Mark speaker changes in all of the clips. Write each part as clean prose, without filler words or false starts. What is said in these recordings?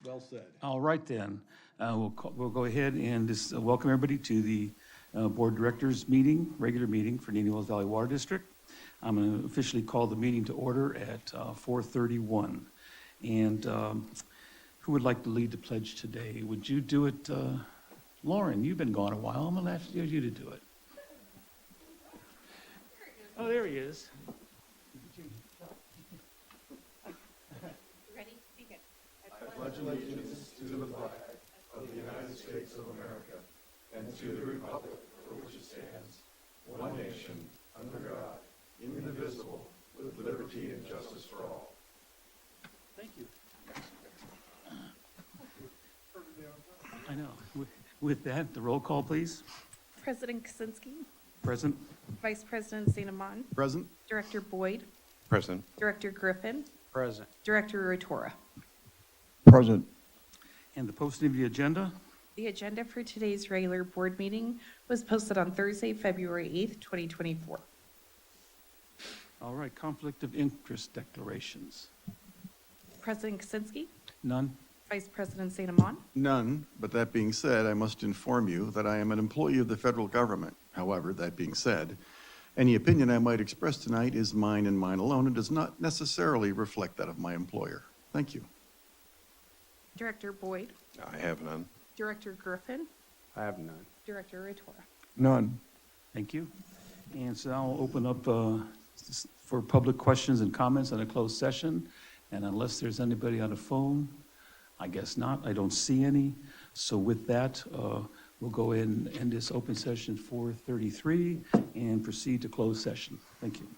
Speaker 1: Well said.
Speaker 2: All right, then. We'll go ahead and just welcome everybody to the Board Directors meeting, regular meeting for Indian Wells Valley Water District. I'm going to officially call the meeting to order at 4:31. And who would like to lead the pledge today? Would you do it, Lauren? You've been gone a while. I'm going to ask you to do it. Oh, there he is.
Speaker 3: Ready? Begin.
Speaker 1: Pledge allegiance to the flag of the United States of America and to the republic for which it stands, one nation, under God, indivisible, with liberty and justice for all.
Speaker 2: Thank you. I know. With that, the roll call, please.
Speaker 3: President Kaczynski,
Speaker 2: Present.
Speaker 3: Vice President Zanamon,
Speaker 1: Present.
Speaker 3: Director Boyd,
Speaker 4: Present.
Speaker 3: Director Griffin,
Speaker 4: Present.
Speaker 3: Director Rotora.
Speaker 4: Present.
Speaker 2: And the posting of the agenda.
Speaker 3: The agenda for today's regular board meeting was posted on Thursday, February 8th, 2024.
Speaker 2: All right, conflict of interest declarations.
Speaker 3: President Kaczynski,
Speaker 2: None?
Speaker 3: Vice President Zanamon,
Speaker 5: None, but that being said, I must inform you that I am an employee of the federal government. However, that being said, any opinion I might express tonight is mine and mine alone and does not necessarily reflect that of my employer. Thank you.
Speaker 3: Director Boyd,
Speaker 4: I have none.
Speaker 3: Director Griffin,
Speaker 4: I have none.
Speaker 3: Director Rotora.
Speaker 4: None.
Speaker 2: Thank you. And so I'll open up for public questions and comments in a closed session. And unless there's anybody on the phone, I guess not. I don't see any. So with that, we'll go ahead and end this open session 4:33 and proceed to closed session. Thank you.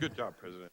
Speaker 4: Good job, President.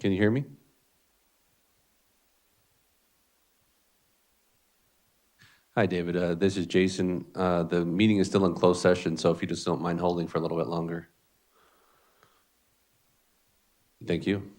Speaker 6: Can you hear me? Hi, David. This is Jason. The meeting is still in closed session, so if you just don't mind holding for a little bit longer. Thank you.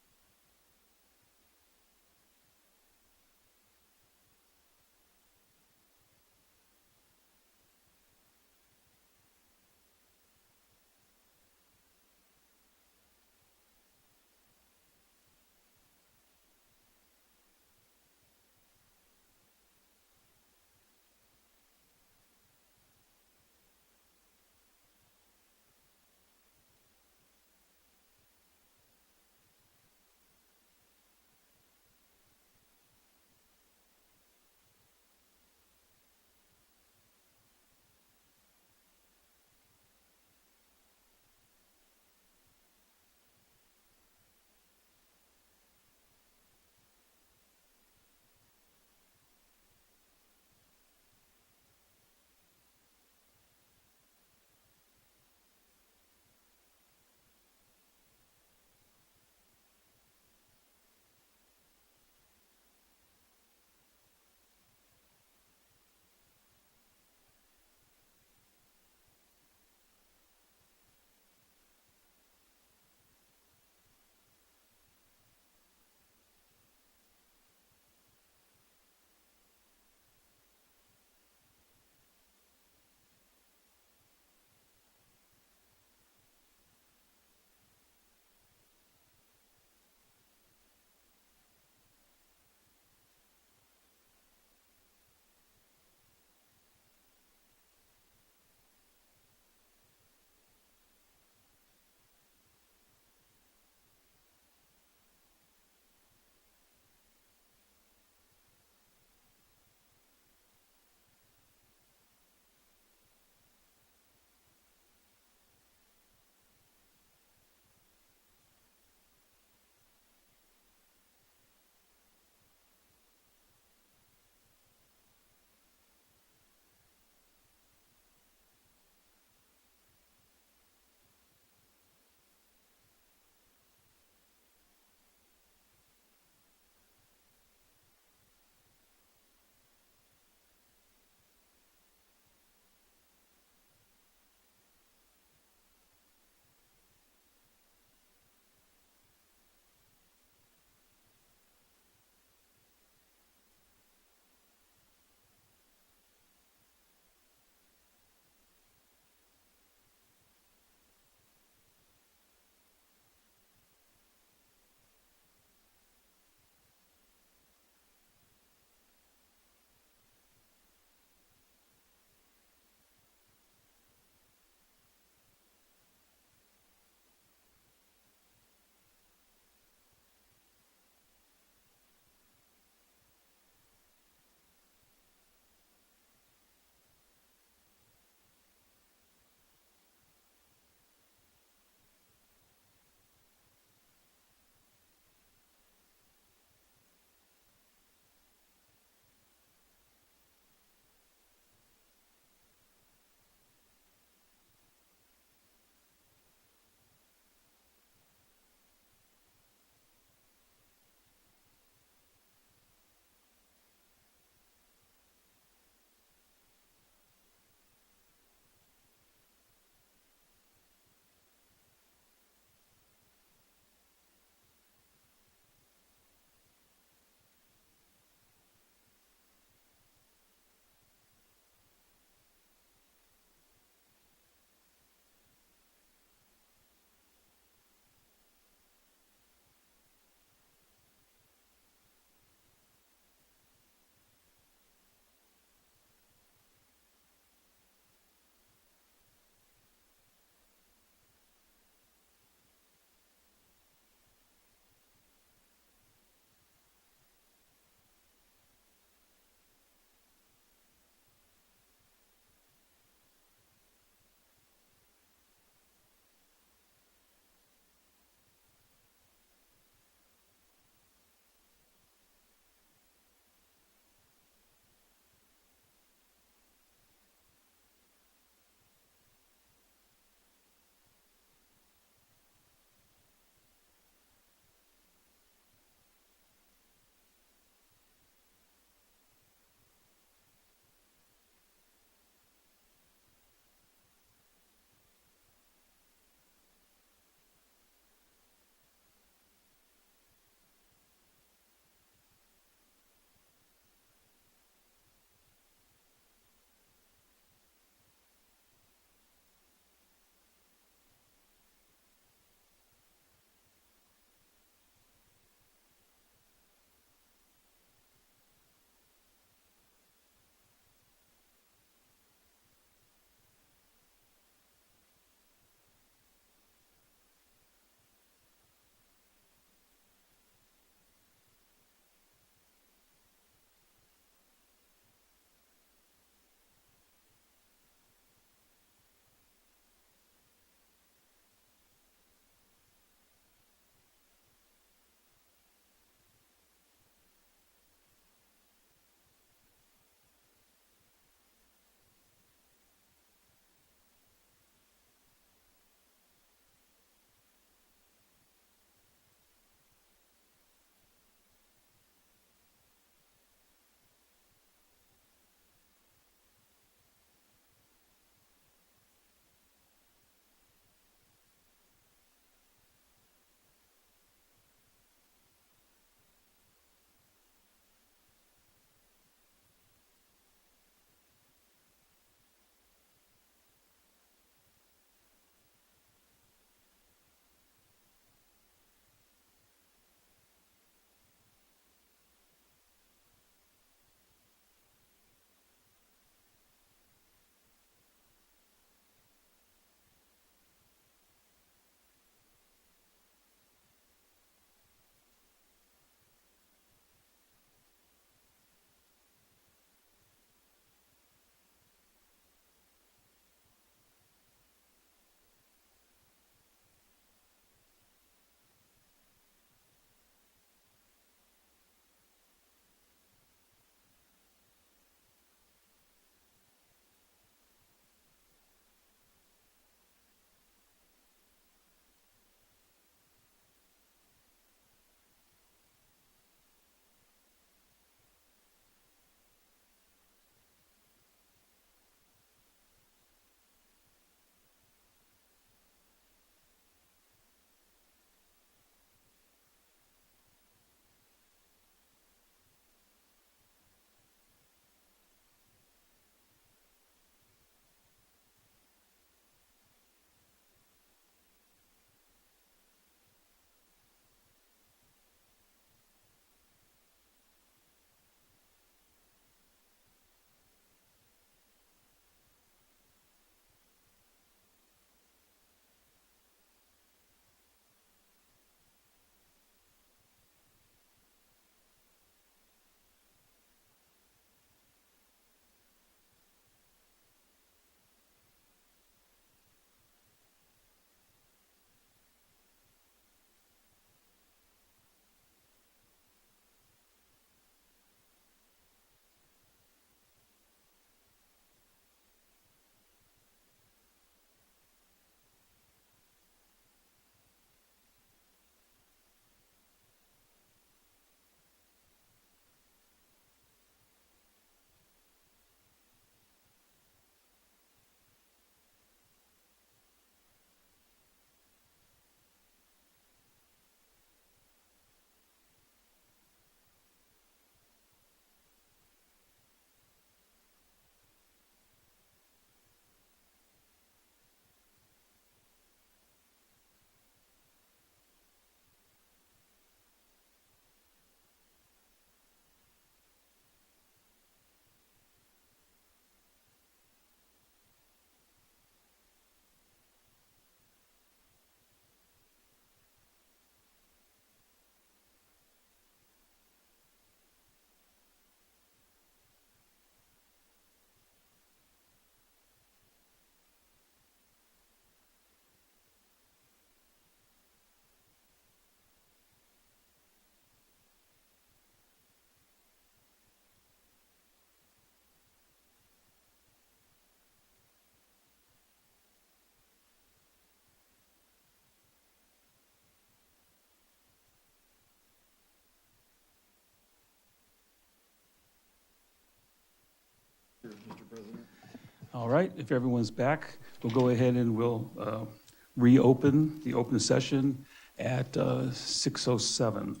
Speaker 2: All right, if everyone's back, we'll go ahead and we'll reopen the open session at 6:07.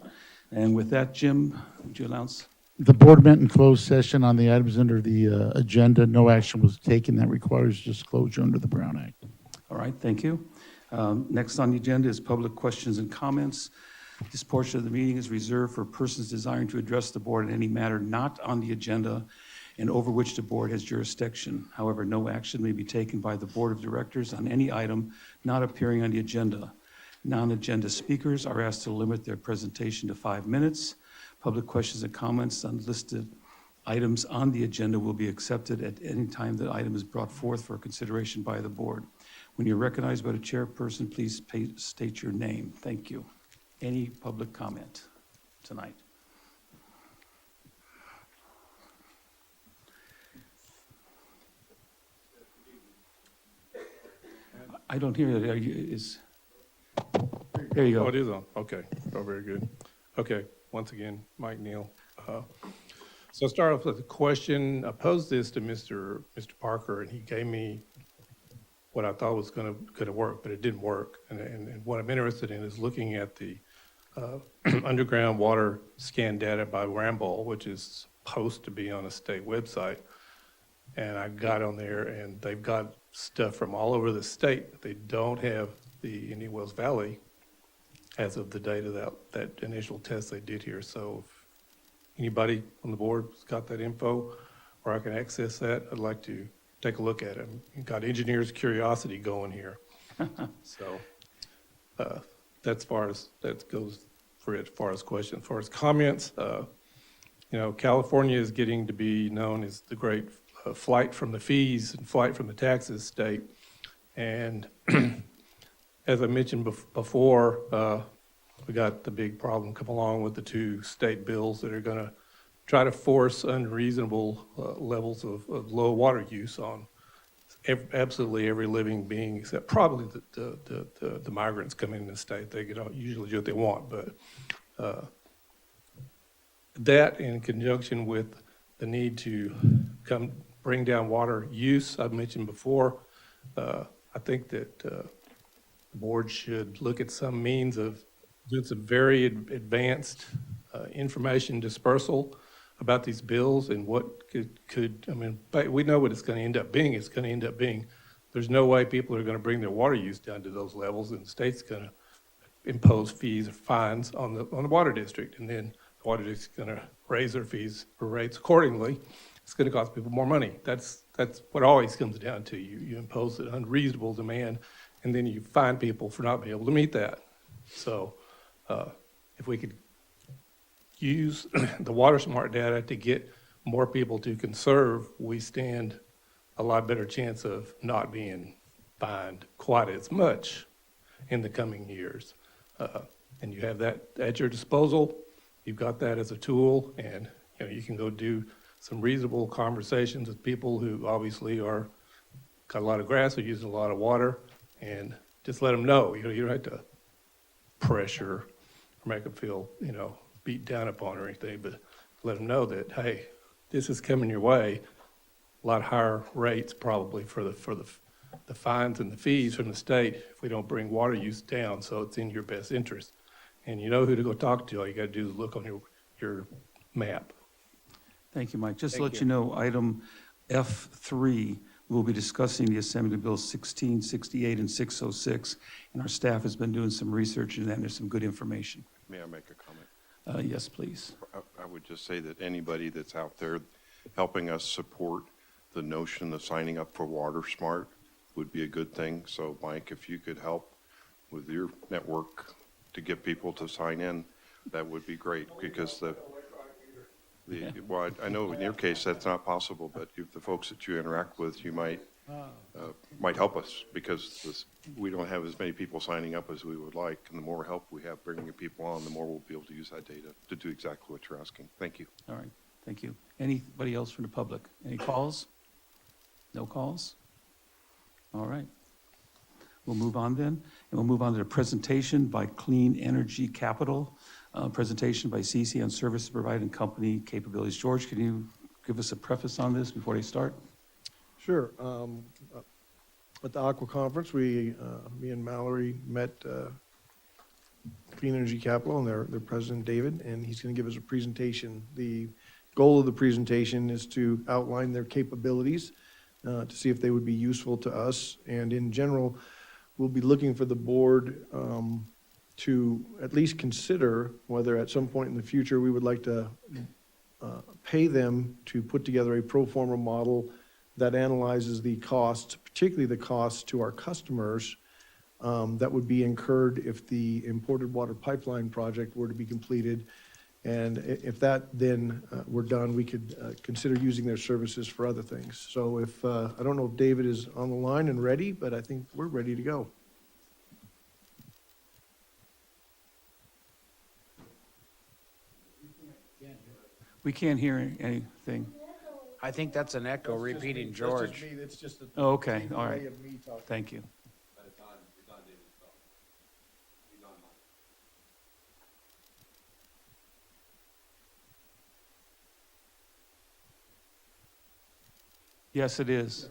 Speaker 2: And with that, Jim, would you announce?
Speaker 7: The board met in closed session on the items under the agenda. No action was taken. That requires disclosure under the Brown Act.
Speaker 2: All right, thank you. Next on the agenda is public questions and comments. This portion of the meeting is reserved for persons desiring to address the board in any matter not on the agenda and over which the board has jurisdiction. However, no action may be taken by the board of directors on any item not appearing on the agenda. Non-agenda speakers are asked to limit their presentation to 5 minutes. Public questions and comments on listed items on the agenda will be accepted at any time the item is brought forth for consideration by the board. When you're recognized by the chairperson, please state your name. Thank you. Any public comment tonight? I don't hear that. Are you, there you
Speaker 8: Oh,
Speaker 2: go.
Speaker 8: it is on, okay, oh, very good. Okay, once again, Mike Neal. So I'll start off with a question. I posed this to Mr. Parker, and he gave me what I thought was gonna work, but it didn't work. And what I'm interested in is looking at the underground water scan data by Ramboll, which is supposed to be on a state website. And I got on there, and they've got stuff from all over the state, but they don't have the Indian Wells Valley as of the date of that initial test they did here. So if anybody on the board's got that info, or I can access that, I'd like to take a look at it. You've got engineer's curiosity going here. So that's that goes for it as far as questions. As far as comments, California is getting to be known as the great flight from the fees and flight from the taxes state. And as I mentioned before, we got the big problem come along with the 2 state bills that are going to try to force unreasonable levels of low water use on absolutely every living being, except probably the migrants coming into the state. They can usually do what they want, but that in conjunction with the need to bring down water use, I've mentioned before, I think that the board should look at some means of doing some very advanced information dispersal about these bills and what but we know what it's going to end up being. It's going to end up being there's no way people are going to bring their water use down to those levels, and the state's going to impose fees or fines on the water district, and then the water district's going to raise their fees or rates accordingly. It's going to cost people more money. That's what always comes down to. You impose an unreasonable demand, and then you fine people for not being able to meet that. So if we could use the water smart data to get more people to conserve, we stand a lot better chance of not being fined quite as much in the coming years. And you have that at your disposal. You've got that as a tool, and you can go do some reasonable conversations with people who obviously got a lot of grass, are using a lot of water, and just let them know. You don't have to pressure or make them feel beat down upon or anything, but let them know that, hey, this is coming your way. A lot higher rates probably for the fines and the fees from the state if we don't bring water use down, so it's in your best interest. And you know who to go talk to. All you got to do is look on your map.
Speaker 2: Thank you, Mike. Just to let you know, item F3, we'll be discussing the Assembly Bills 1668 and 606, and our staff has been doing some research into that, and there's some good information.
Speaker 4: May I make a comment?
Speaker 2: Yes, please.
Speaker 4: I would just say that anybody that's out there helping us support the notion of signing up for Water Smart would be a good thing. So, Mike, if you could help with your network to get people to sign in, that would be great, because well, I know in your case that's not possible, but if the folks that you interact with, you might help us, because we don't have as many people signing up as we would like, and the more help we have bringing people on, the more we'll be able to use that data to do exactly what you're asking. Thank you.
Speaker 2: All right, thank you. Anybody else from the public? Any calls? No calls? All right. We'll move on then, and we'll move on to the presentation by Clean Energy Capital, presentation by CC on service providing company capabilities. George, can you give us a preface on this before they start?
Speaker 9: Sure. At the Aqua Conference, me and Mallory met Clean Energy Capital and their president, David, and he's going to give us a presentation. The goal of the presentation is to outline their capabilities, to see if they would be useful to us. And in general, we'll be looking for the board to at least consider whether at some point in the future we would like to pay them to put together a pro forma model that analyzes the costs, particularly the costs to our customers, that would be incurred if the imported water pipeline project were to be completed. And if that then were done, we could consider using their services for other things. So if, I don't know if David is on the line and ready, but I think we're ready to go.
Speaker 2: We can't hear anything.
Speaker 10: I think that's an echo repeating George.
Speaker 9: That's just
Speaker 2: Oh, okay, all right. Thank you. Yes, it is.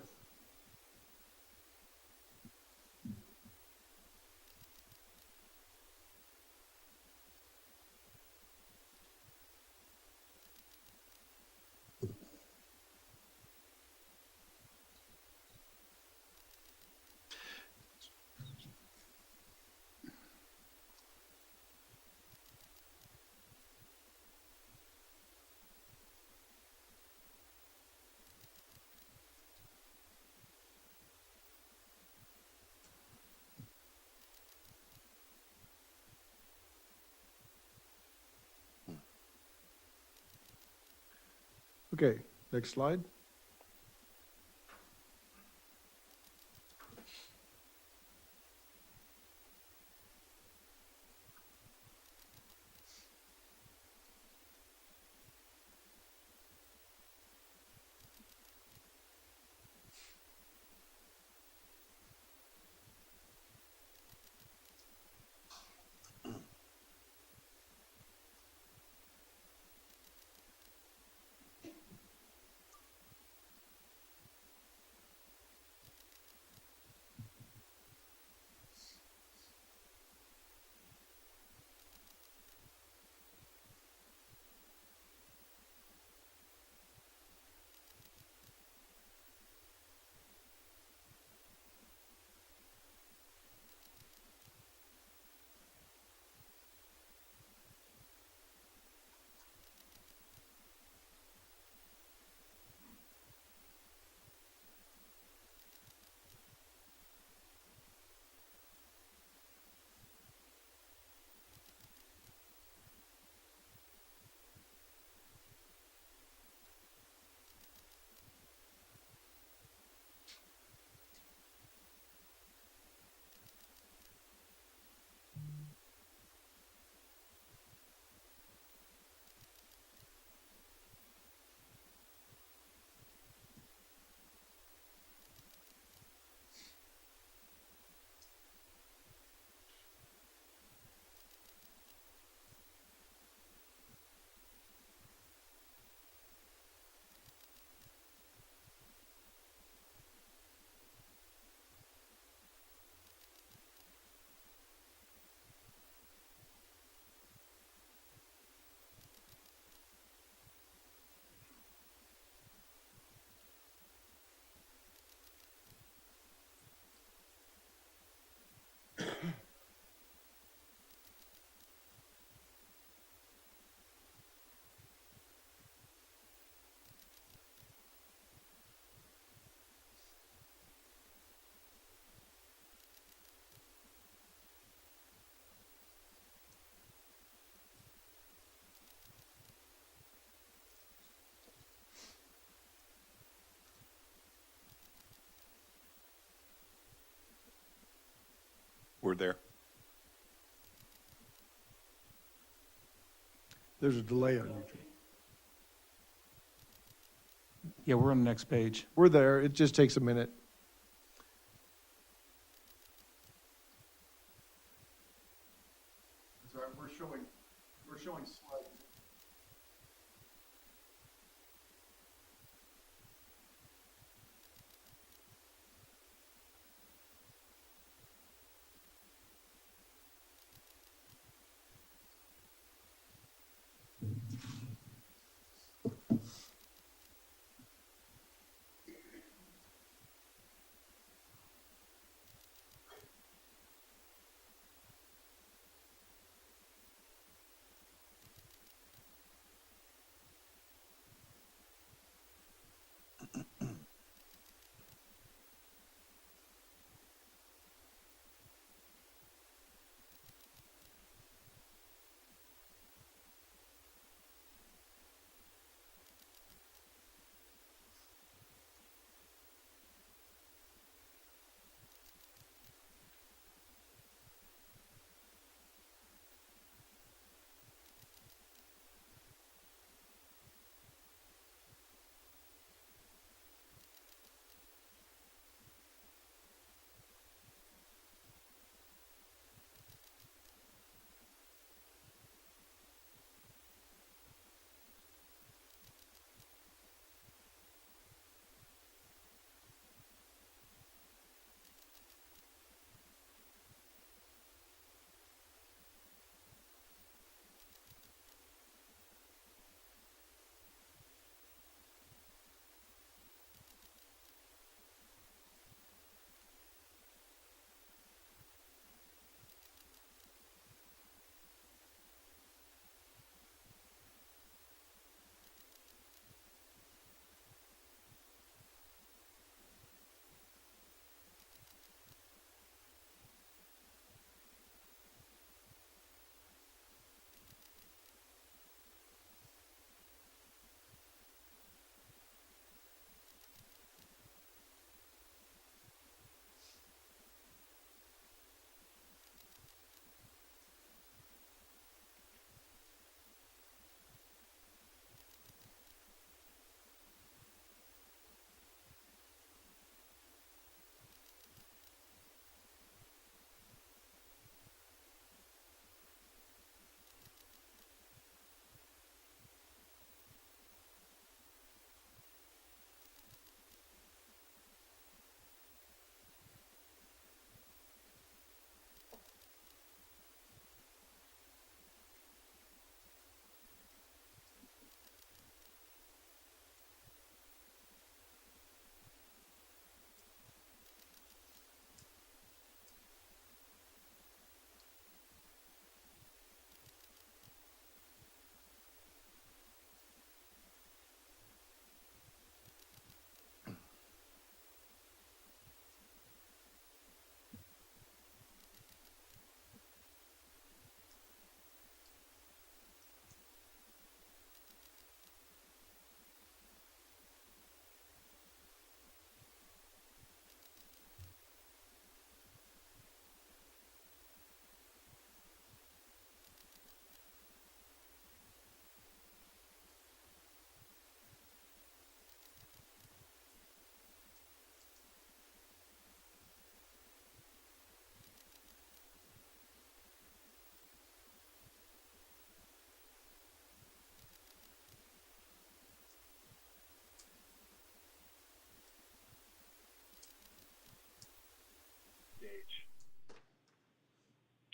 Speaker 9: Okay, next slide.
Speaker 4: We're there.
Speaker 9: There's a delay on YouTube.
Speaker 2: Yeah, we're on the next page.
Speaker 9: We're there. It just takes a minute.
Speaker 5: Sorry, we're showing slides.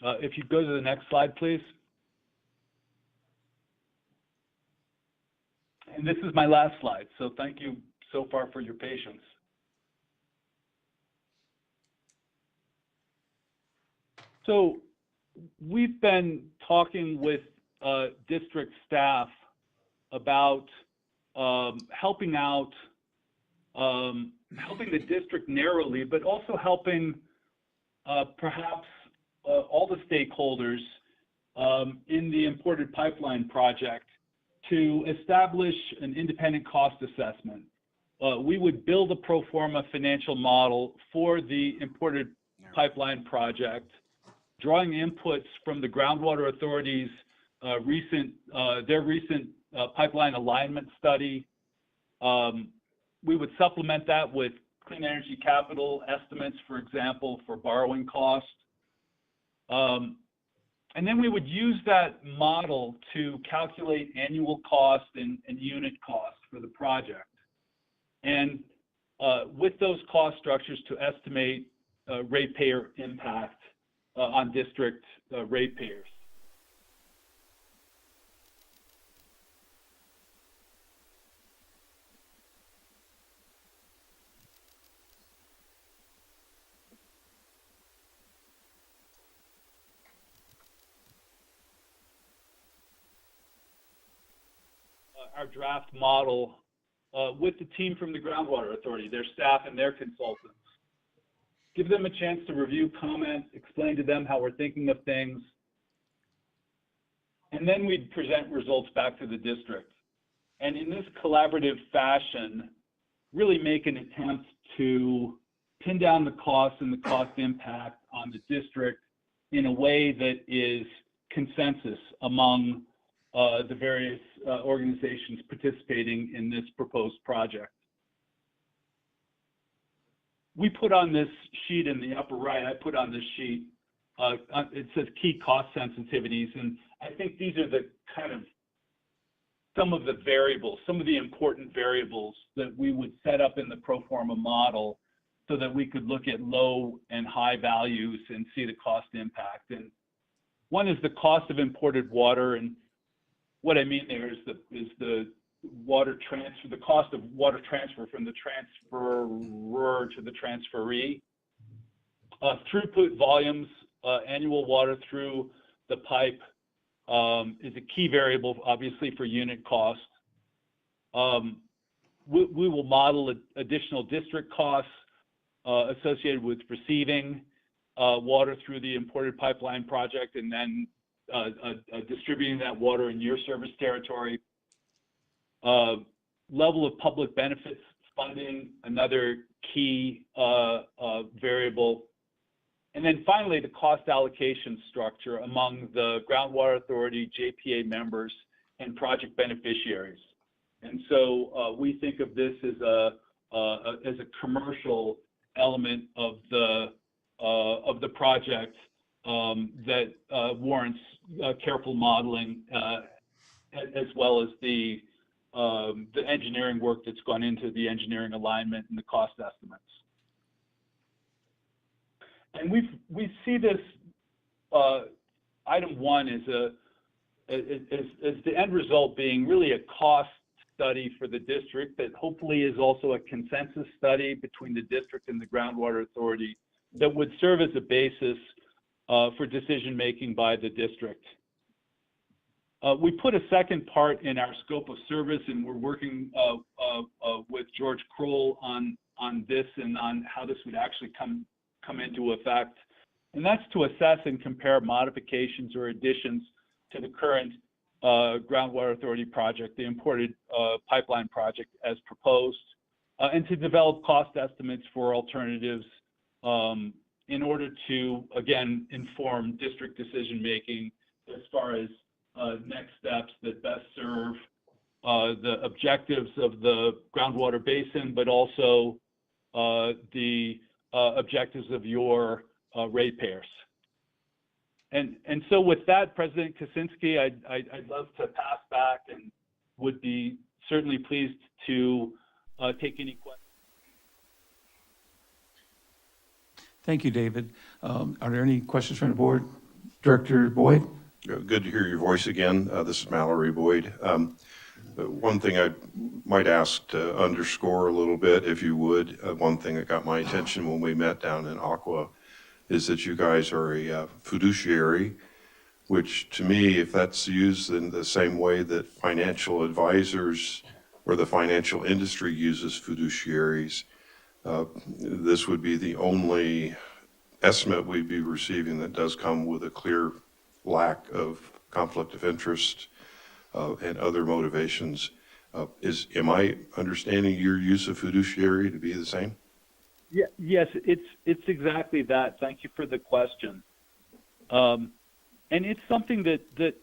Speaker 11: If you go to the next slide, please. And this is my last slide, so thank you so far for your patience. So we've been talking with district staff about helping the district narrowly, but also helping perhaps all the stakeholders in the imported pipeline project to establish an independent cost assessment. We would build a pro forma financial model for the imported pipeline project, drawing inputs from the Groundwater Authority's recent pipeline alignment study. We would supplement that with clean energy capital estimates, for example, for borrowing costs. And then we would use that model to calculate annual cost and unit cost for the project. And with those cost structures to estimate ratepayer impact on district ratepayers. Our draft model with the team from the Groundwater Authority, their staff and their consultants. Give them a chance to review, comment, explain to them how we're thinking of things. And then we'd present results back to the district. And in this collaborative fashion, really make an attempt to pin down the cost and the cost impact on the district in a way that is consensus among the various organizations participating in this proposed project. We put on this sheet in the upper right, I put on this sheet, it says key cost sensitivities, and I think these are the kind of some of the variables, some of the important variables that we would set up in the pro forma model so that we could look at low and high values and see the cost impact. And one is the cost of imported water, and what I mean there is the water transfer, the cost of water transfer from the transferor to the transferee. Throughput volumes, annual water through the pipe is a key variable, obviously, for unit cost. We will model additional district costs associated with receiving water through the imported pipeline project and then distributing that water in your service territory. Level of public benefits funding, another key variable. And then finally, the cost allocation structure among the Groundwater Authority, JPA members, and project beneficiaries. And so we think of this as a commercial element of the project that warrants careful modeling as well as the engineering work that's gone into the engineering alignment and the cost estimates. And we see this item one as the end result being really a cost study for the district that hopefully is also a consensus study between the district and the Groundwater Authority that would serve as a basis for decision making by the district. We put a second part in our scope of service, and we're working with George Kroll on this and on how this would actually come into effect. And that's to assess and compare modifications or additions to the current Groundwater Authority project, the imported pipeline project as proposed, and to develop cost estimates for alternatives in order to, again, inform district decision making as far as next steps that best serve the objectives of the groundwater basin, but also the objectives of your ratepayers. And so with that, President Kaczynski, I'd love to pass back and would be certainly pleased to take any questions.
Speaker 2: Thank you, David. Are there any questions from the board? Director Boyd?
Speaker 4: Good to hear your voice again. This is Mallory Boyd. One thing I might ask to underscore a little bit, if you would, one thing that got my attention when we met down in Aqua is that you guys are a fiduciary, which to me, if that's used in the same way that financial advisors or the financial industry uses fiduciaries, this would be the only estimate we'd be receiving that does come with a clear lack of conflict of interest and other motivations. Am I understanding your use of fiduciary to be the same?
Speaker 11: Yeah, yes, it's exactly that. Thank you for the question. And it's something that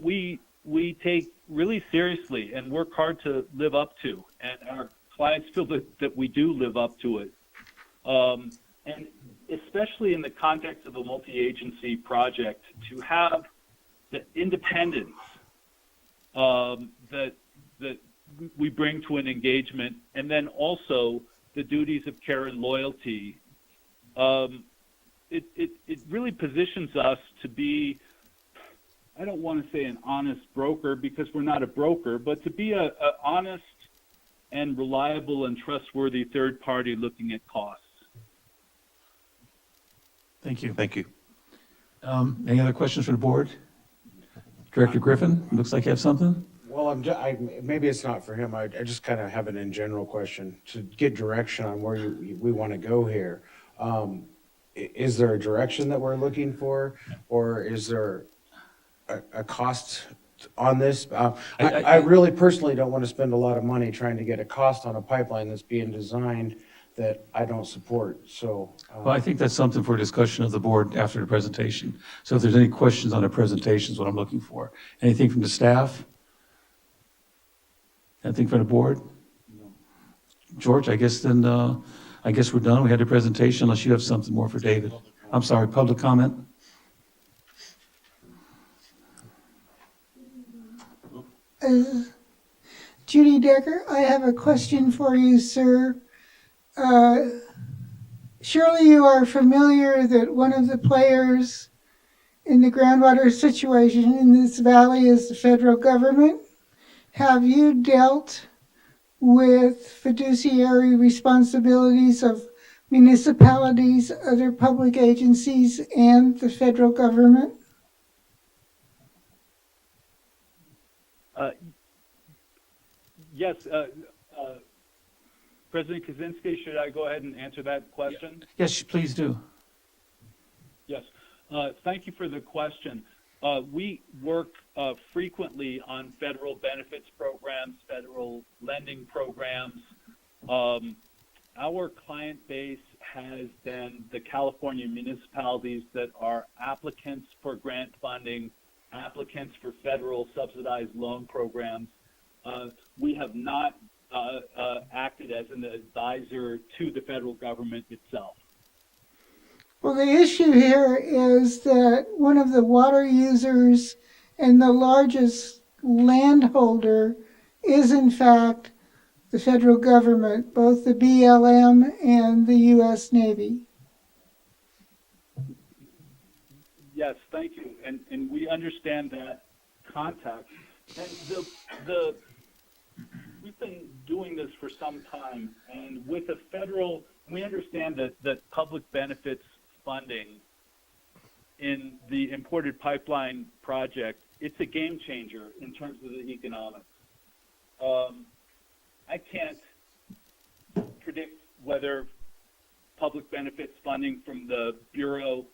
Speaker 11: we take really seriously and work hard to live up to, and our clients feel that we do live up to it. And especially in the context of a multi-agency project, to have the independence that we bring to an engagement, and then also the duties of care and loyalty, it really positions us to be, I don't want to say an honest broker because we're not a broker, but to be a honest and reliable and trustworthy third party looking at costs.
Speaker 2: Thank you.
Speaker 4: Thank you.
Speaker 2: Any other questions for the board? Director Griffin, looks like you have something?
Speaker 10: Well, maybe it's not for him. I just kind of have an in general question to get direction on where we want to go here. Is there a direction that we're looking for, or is there a cost on this? I really personally don't want to spend a lot of money trying to get a cost on a pipeline that's being designed that I don't support. So,
Speaker 2: Well, I think that's something for discussion of the board after the presentation. So if there's any questions on the presentation is what I'm looking for. Anything from the staff? Anything from the board? George, I guess then, I guess we're done. We had the presentation unless you have something more for David. I'm sorry, public comment?
Speaker 12: Judy Decker, I have a question for you, sir. Surely you are familiar that one of the players in the groundwater situation in this valley is the federal government. Have you dealt with fiduciary responsibilities of municipalities, other public agencies, and the federal government?
Speaker 11: Yes, President Kaczynski, should I go ahead and answer that question?
Speaker 2: Yes, please do.
Speaker 11: Yes, thank you for the question. We work frequently on federal benefits programs, federal lending programs. Our client base has been the California municipalities that are applicants for grant funding, applicants for federal subsidized loan programs. We have not acted as an advisor to the federal government itself.
Speaker 12: Well, the issue here is that one of the water users and the largest landholder is, in fact, the federal government, both the BLM and the U.S. Navy.
Speaker 11: Yes, thank you. And we understand that context. And we've been doing this for some time, and with the federal, we understand that public benefits funding in the imported pipeline project, it's a game changer in terms of the economics. I can't predict whether public benefits funding from the Bureau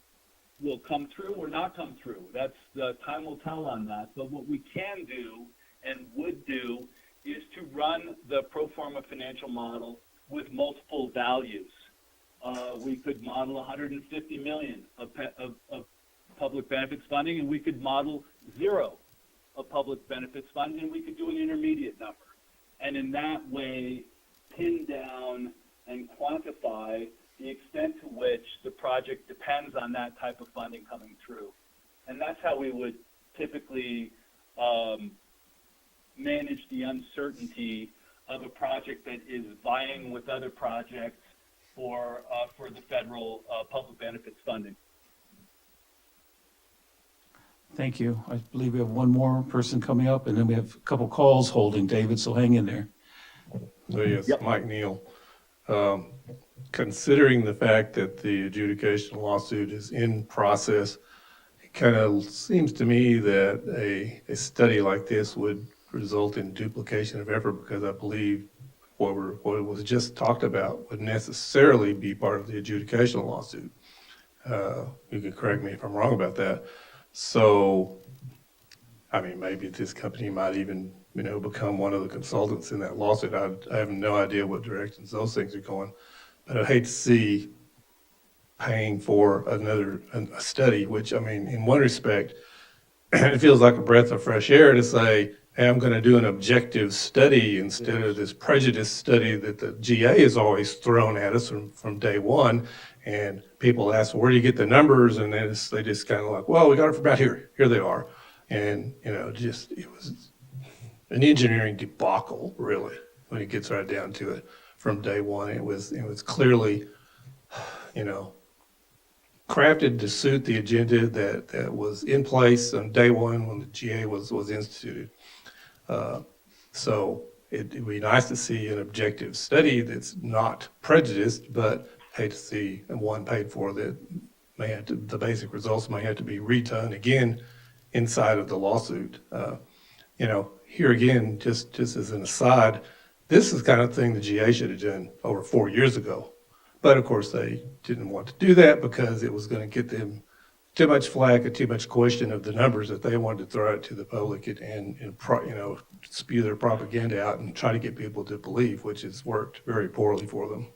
Speaker 11: will come through or not come through. That's the time will tell on that. But what we can do and would do is to run the pro forma financial model with multiple values. We could model 150 million of public benefits funding, and we could model 0 of public benefits funding, and we could do an intermediate number. And in that way, pin down and quantify the extent to which the project depends on that type of funding coming through. And that's how we would typically manage the uncertainty of a project that is vying with other projects for the federal public benefits funding.
Speaker 2: Thank you. I believe we have one more person coming up, and then we have a couple calls holding, David, so hang in there.
Speaker 8: So yes, Mike Neal. Considering the fact that the adjudication lawsuit is in process, it kind of seems to me that a study like this would result in duplication of effort, because I believe what was just talked about would necessarily be part of the adjudication lawsuit. You can correct me if I'm wrong about that. So, I mean, maybe this company might even, become one of the consultants in that lawsuit. I have no idea what directions those things are going. But I'd hate to see paying for a study, which, I mean, in one respect, it feels like a breath of fresh air to say, hey, I'm going to do an objective study instead of this prejudice study that the GA has always thrown at us from day one. And people ask, well, where do you get the numbers? And they just kind of like, well, we got it from about here. Here they are. And, it was an engineering debacle, really, when it gets right down to it. From day one, it was clearly, crafted to suit the agenda that was in place on day one when the GA was instituted. So it'd be nice to see an objective study that's not prejudiced, but hate to see one paid for that the basic results may have to be redone again inside of the lawsuit. Here again, just as an aside, this is the kind of thing the GA should have done over 4 years ago. But of course, they didn't want to do that because it was going to get them too much flack and too much question of the numbers that they wanted to throw out to the public and spew their propaganda out and try to get people to believe, which has worked very poorly for them.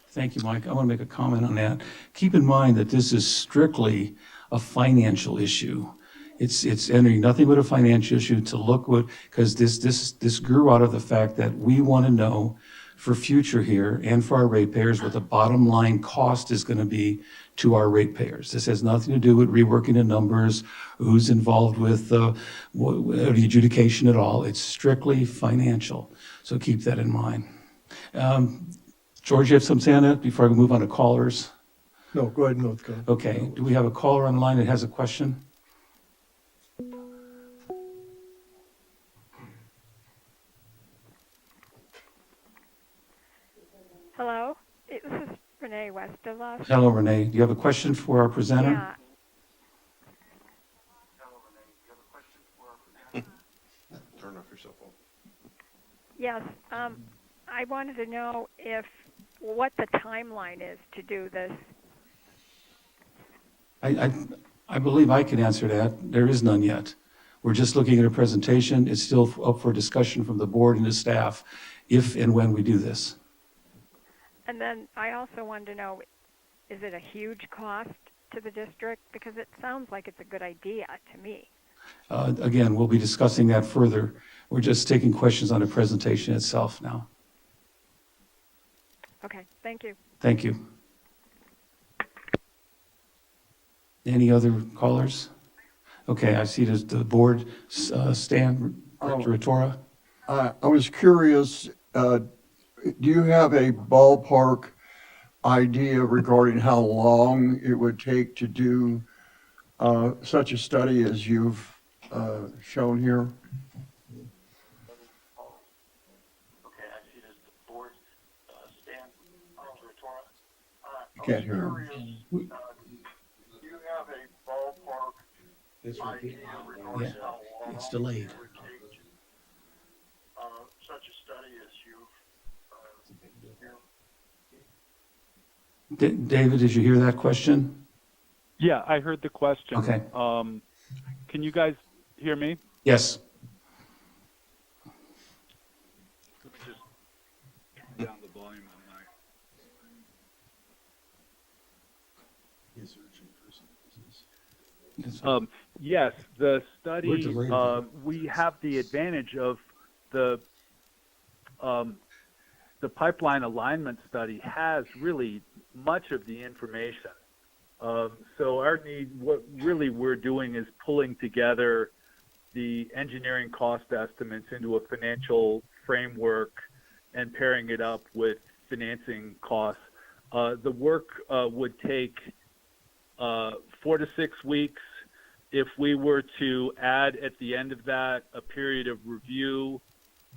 Speaker 2: Thank you, Mike. I want to make a comment on that. Keep in mind that this is strictly a financial issue. It's entering nothing but a financial issue to look what, because this grew out of the fact that we want to know for future here and for our ratepayers what the bottom line cost is going to be to our ratepayers. This has nothing to do with reworking the numbers, who's involved with the adjudication at all. It's strictly financial. So keep that in mind. George, you have something to say on that before I move on to callers?
Speaker 9: No, go ahead, North Carolina.
Speaker 2: Okay. Do we have a caller on the line that has a question?
Speaker 13: Hello, this is Renee Westova.
Speaker 2: Hello, Renee. Do you have a question for our presenter?
Speaker 13: Yeah.
Speaker 4: Turn off your cell phone.
Speaker 13: Yes, I wanted to know what the timeline is to do this.
Speaker 2: I believe I can answer that. There is none yet. We're just looking at a presentation. It's still up for discussion from the board and the staff if and when we do this.
Speaker 13: And then I also wanted to know, is it a huge cost to the district? Because it sounds like it's a good idea to me.
Speaker 2: Again, we'll be discussing that further. We're just taking questions on the presentation itself now.
Speaker 13: Okay, thank you.
Speaker 2: Thank you. Any other callers? Okay, I see the board, Stan, Director Ratora.
Speaker 14: I was curious, do you have a ballpark idea regarding how long it would take to do such a study as you've shown here?
Speaker 1: Okay, I see this board, Stan, Director Ratora.
Speaker 14: Can't hear him.
Speaker 1: Do you have a ballpark idea regarding how long
Speaker 2: It's delayed.
Speaker 1: it would take such a study as you've
Speaker 2: David, did you hear that question?
Speaker 11: Yeah, I heard the question.
Speaker 2: Okay.
Speaker 11: Can you guys hear me?
Speaker 2: Yes.
Speaker 11: Let me just turn down the volume on my. Yes, the study, we have the advantage of the pipeline alignment study has really much of the information. So our need, what really we're doing is pulling together the engineering cost estimates into a financial framework and pairing it up with financing costs. The work would take 4 to 6 weeks. if we were to add at the end of that a period of review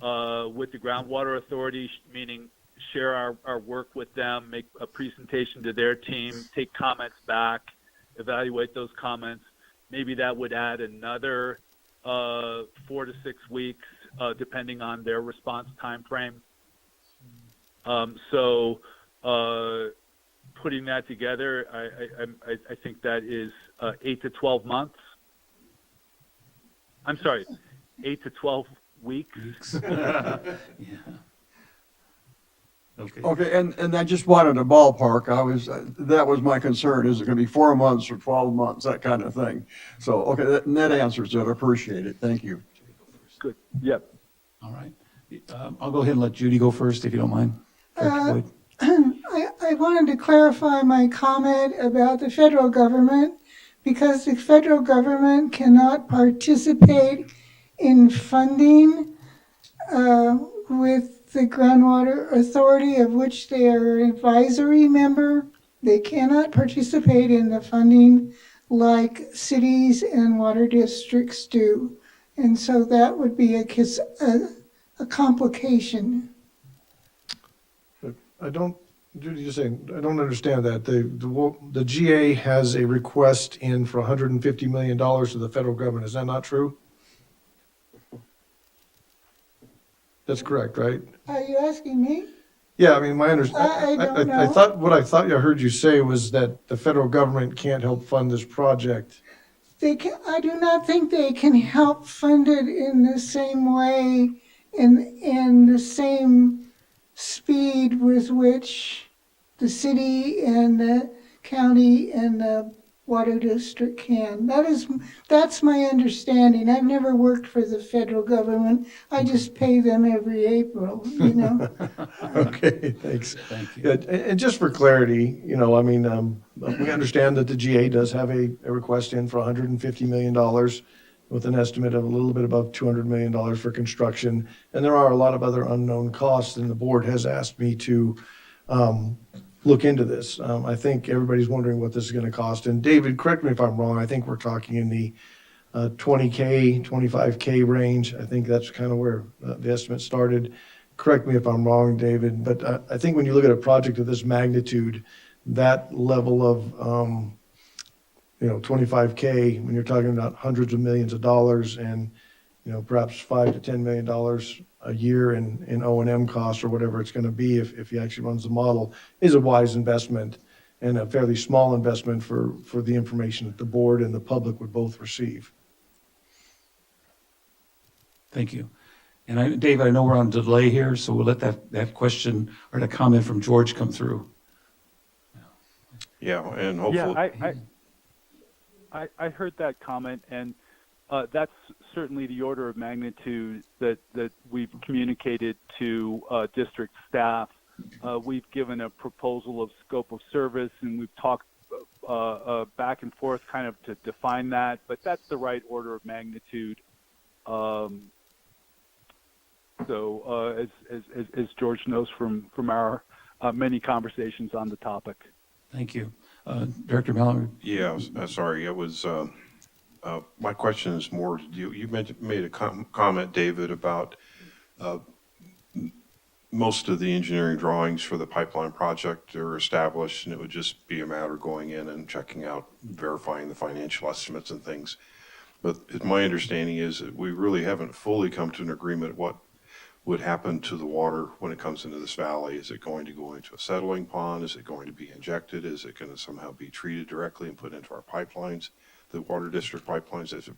Speaker 11: with the groundwater authority, meaning share our work with them, make a presentation to their team, take comments back, evaluate those comments, maybe that would add another 4 to 6 weeks, depending on their response time frame. So putting that together, I think that is 8 to 12 months. I'm sorry, 8 to 12 weeks.
Speaker 2: Yeah. Okay.
Speaker 14: Okay, and I just wanted a ballpark. That was my concern. Is it going to be 4 months or 12 months, that kind of thing? So, okay, that answers it. I appreciate it. Thank you.
Speaker 11: Good. Yep.
Speaker 2: All right. I'll go ahead and let Judy go first, if you don't mind. Dr. Boyd.
Speaker 12: I wanted to clarify my comment about the federal government, because the federal government cannot participate in funding with the Groundwater Authority, of which they are an advisory member. They cannot participate in the funding like cities and water districts do. And so that would be a complication.
Speaker 9: Judy, just saying, I don't understand that. The GA has a request in for $150 million to the federal government. Is that not true? That's correct, right?
Speaker 12: Are you asking me?
Speaker 9: Yeah, I mean, my understanding,
Speaker 12: I don't know.
Speaker 9: I thought I heard you say was that the federal government can't help fund this project.
Speaker 12: I do not think they can help fund it in the same way, in the same speed with which the city and the county and the water district can. That's my understanding. I've never worked for the federal government. I just pay them every April, you know.
Speaker 9: Okay, thanks.
Speaker 2: Thank you.
Speaker 9: Yeah, and just for clarity, you know, I mean, we understand that the GA does have a request in for $150 million with an estimate of a little bit above $200 million for construction. And there are a lot of other unknown costs, and the board has asked me to look into this. I think everybody's wondering what this is going to cost. And David, correct me if I'm wrong, I think we're talking in the $20K, $25K range. I think that's kind of where the estimate started. Correct me if I'm wrong, David, but I think when you look at a project of this magnitude, that level of, 25K, when you're talking about hundreds of millions of dollars and, perhaps $5 to $10 million a year in O&M costs or whatever it's going to be if he actually runs the model, is a wise investment and a fairly small investment for the information that the board and the public would both receive.
Speaker 2: Thank you. And David, I know we're on delay here, so we'll let that question or that comment from George come through.
Speaker 4: Yeah, and hopefully.
Speaker 11: Yeah, I heard that comment, and that's certainly the order of magnitude that we've communicated to district staff. We've given a proposal of scope of service, and we've talked back and forth kind of to define that, but that's the right order of magnitude. So as George knows from our many conversations on the topic.
Speaker 2: Thank you. Director Mallory?
Speaker 4: Yeah, sorry, it was, my question is more, you made a comment, David, about most of the engineering drawings for the pipeline project are established, and it would just be a matter of going in and checking out, verifying the financial estimates and things. But my understanding is that we really haven't fully come to an agreement what would happen to the water when it comes into this valley. Is it going to go into a settling pond? Is it going to be injected? Is it going to somehow be treated directly and put into our pipelines, the water district pipelines? There's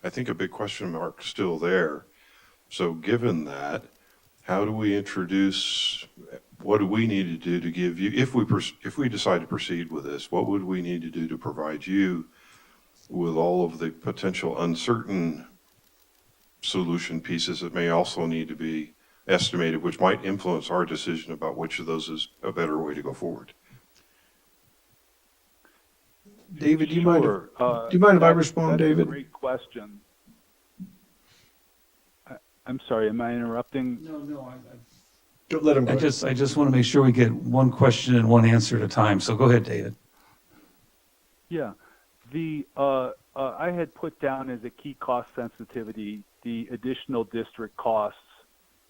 Speaker 4: I think a big question mark still there. So given that, how do we introduce, what do we need to do to give you, if we decide to proceed with this, what would we need to do to provide you with all of the potential uncertain solution pieces that may also need to be estimated, which might influence our decision about which of those is a better way to go forward?
Speaker 9: David, do you
Speaker 11: Sure.
Speaker 9: mind if I respond,
Speaker 11: that's
Speaker 9: David?
Speaker 11: A great question. I'm sorry, am I interrupting?
Speaker 2: No,
Speaker 9: Don't let him go.
Speaker 2: I just want to make sure we get one question and one answer at a time. So go ahead, David.
Speaker 11: Yeah, the I had put down as a key cost sensitivity the additional district costs,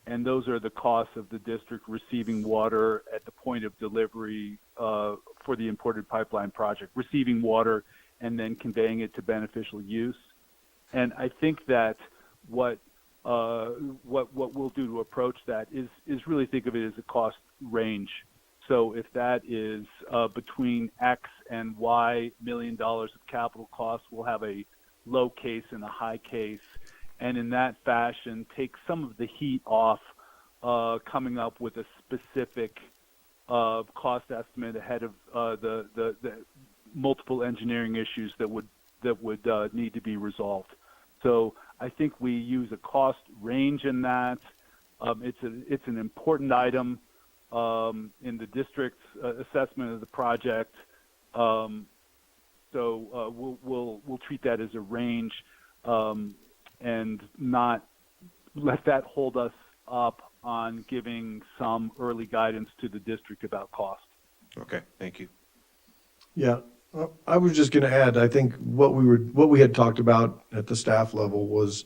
Speaker 11: and those are the costs of the district receiving water at the point of delivery for the imported pipeline project, receiving water and then conveying it to beneficial use. And I think that what we'll do to approach that is really think of it as a cost range. So if that is between X and Y $1 million of capital costs, we'll have a low case and a high case, and in that fashion, take some of the heat off coming up with a specific cost estimate ahead of the multiple engineering issues that would need to be resolved. So I think we use a cost range in that. It's an important item in the district's assessment of the project. So we'll treat that as a range and not let that hold us up on giving some early guidance to the district about cost.
Speaker 4: Okay, thank you.
Speaker 9: Yeah, I was just going to add, I think what we had talked about at the staff level was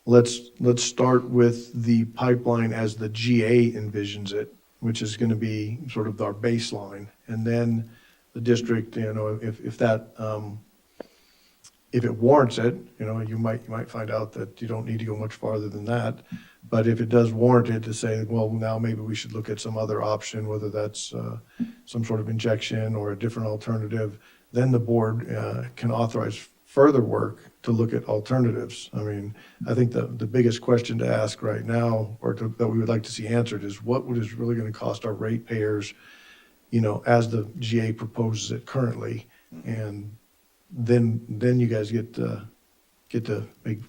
Speaker 9: let's start with the pipeline as the GA envisions it, which is going to be sort of our baseline. And then the district, if it warrants it, you might find out that you don't need to go much farther than that. But if it does warrant it, to say, well, now maybe we should look at some other option, whether that's some sort of injection or a different alternative, then the board can authorize further work to look at alternatives. I mean, I think the biggest question to ask right now, that we would like to see answered, is what is really going to cost our ratepayers, as the GA proposes it currently, and then you guys get to make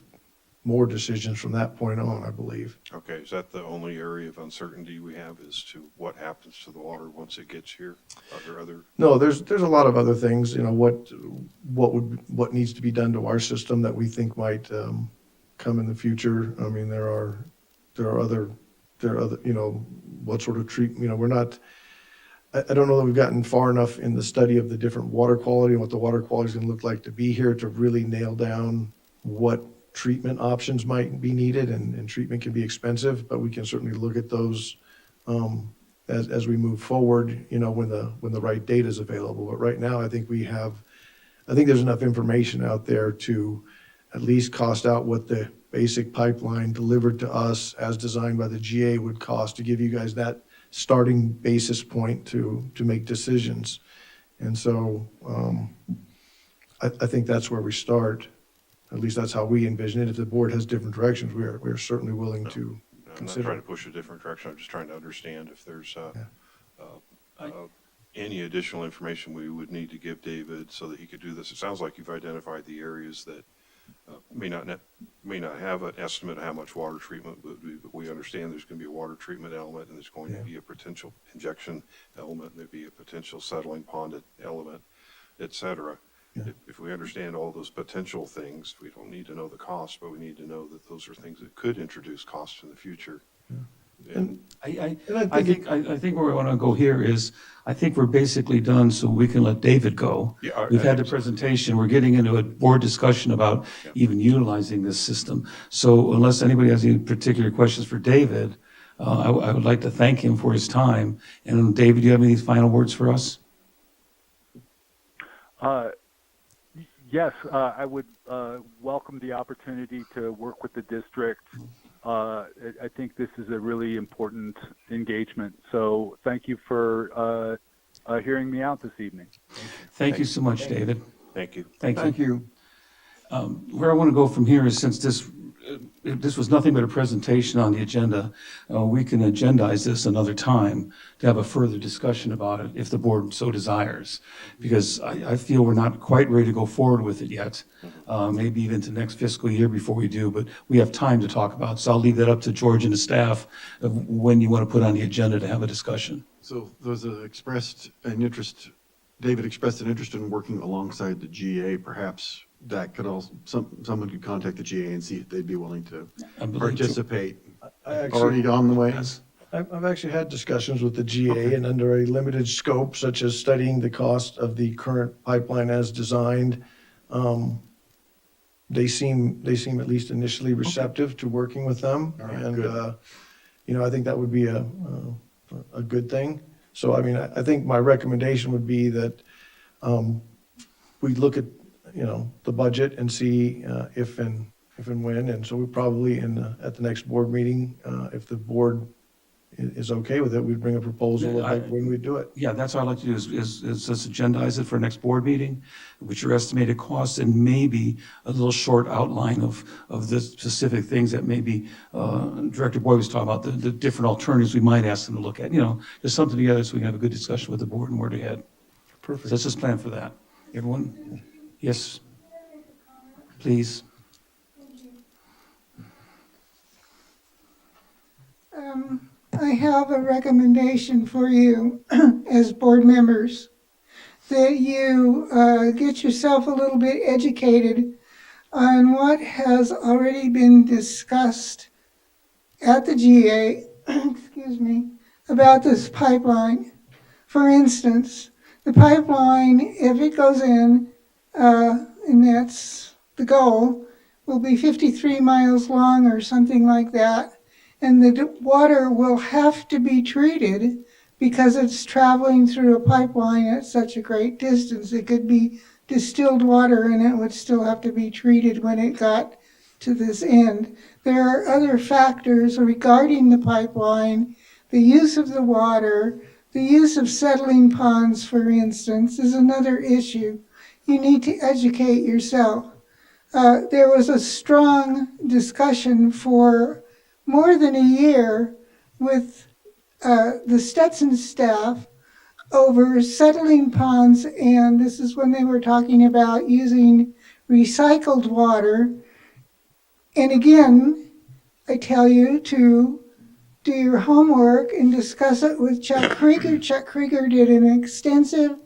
Speaker 9: more decisions from that point on, I believe.
Speaker 4: Okay, is that the only area of uncertainty we have as to what happens to the water once it gets here? Are there other?
Speaker 9: No, there's a lot of other things, what needs to be done to our system that we think might come in the future. I mean, there are other, what sort of treatment, we're not, I don't know that we've gotten far enough in the study of the different water quality and what the water quality is going to look like to be here to really nail down what treatment options might be needed, and treatment can be expensive, but we can certainly look at those as we move forward, when the right data is available. But right now, I think there's enough information out there to at least cost out what the basic pipeline delivered to us as designed by the GA would cost, to give you guys that starting basis point to make decisions. And so I think that's where we start. At least that's how we envision it. If the board has different directions, we are certainly willing to
Speaker 4: I'm
Speaker 9: consider.
Speaker 4: not trying to push a different direction. I'm just trying to understand if there's any additional information we would need to give David so that he could do this. It sounds like you've identified the areas that may not have an estimate of how much water treatment would be, but we understand there's going to be a water treatment element, and there's going to be a potential injection element, and there'd be a potential settling pond element, et cetera. Yeah. If we understand all those potential things, we don't need to know the cost, but we need to know that those are things that could introduce costs in the future. Yeah.
Speaker 2: And I think where we want to go here is, I think we're basically done, so we can let David go.
Speaker 4: Yeah,
Speaker 2: We've had the presentation. We're getting into a board discussion about even utilizing this system. So unless anybody has any particular questions for David, I would like to thank him for his time. And David, do you have any final words for us?
Speaker 11: Yes, I would welcome the opportunity to work with the district. I think this is a really important engagement. So thank you for hearing me out this evening.
Speaker 2: Thank you so much, David.
Speaker 4: Thank you.
Speaker 2: Thank you. Where I want to go from here is, since this was nothing but a presentation on the agenda, we can agendize this another time to have a further discussion about it if the board so desires, because I feel we're not quite ready to go forward with it yet, maybe even to next fiscal year before we do, but we have time to talk about it. So I'll leave that up to George and the staff of when you want to put on the agenda to have a discussion.
Speaker 5: So there's David expressed an interest in working alongside the GA. Perhaps that could also, someone could contact the GA and see if they'd be willing to participate. Already on the way?
Speaker 2: Yes.
Speaker 9: I've actually had discussions with the GA, and under a limited scope, such as studying the cost of the current pipeline as designed, they seem at least initially receptive to working with them.
Speaker 5: All right,
Speaker 9: And,
Speaker 5: good.
Speaker 9: I think that would be a good thing. So, I mean, I think my recommendation would be that we look at, the budget and see if and when. And so we probably at the next board meeting, if the board is okay with it, we'd bring a proposal of like when we do it.
Speaker 2: Yeah, that's what I'd like to do is just agendize it for next board meeting, with your estimated costs and maybe a little short outline of the specific things that maybe Director Boyd was talking about, the different alternatives we might ask them to look at, just something together so we can have a good discussion with the board and where to head.
Speaker 9: Perfect.
Speaker 2: So let's just plan for that. Everyone? Yes? Please?
Speaker 12: I have a recommendation for you as board members, that you get yourself a little bit educated on what has already been discussed at the GA, excuse me, about this pipeline. For instance, the pipeline, if it goes in, and that's the goal, will be 53 miles long or something like that. And the water will have to be treated because it's traveling through a pipeline at such a great distance. It could be distilled water and it would still have to be treated when it got to this end. There are other factors regarding the pipeline. The use of the water, the use of settling ponds, for instance, is another issue. You need to educate yourself. There was a strong discussion for more than a year with the Stetson staff over settling ponds, and this is when they were talking about using recycled water. And again, I tell you to do your homework and discuss it with Chuck Krieger. Chuck Krieger did an extensive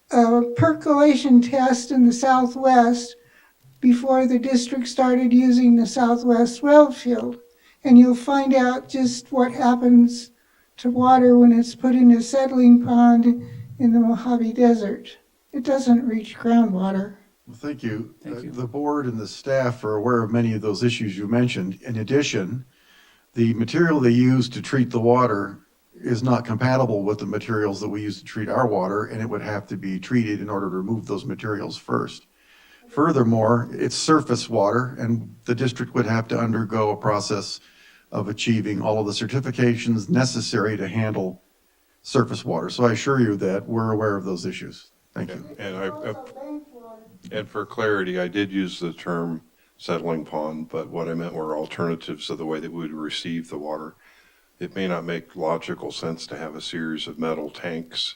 Speaker 12: percolation test in the Southwest before the district started using the Southwest well field. And you'll find out just what happens to water when it's put in a settling pond in the Mojave Desert. It doesn't reach groundwater.
Speaker 5: Well, thank you.
Speaker 2: Thank you.
Speaker 5: The board and the staff are aware of many of those issues you mentioned. In addition, the material they use to treat the water is not compatible with the materials that we use to treat our water, and it would have to be treated in order to remove those materials first. Furthermore, it's surface water, and the district would have to undergo a process of achieving all of the certifications necessary to handle surface water. So I assure you that we're aware of those issues. Thank you.
Speaker 4: And for clarity, I did use the term settling pond, but what I meant were alternatives to the way that we would receive the water. It may not make logical sense to have a series of metal tanks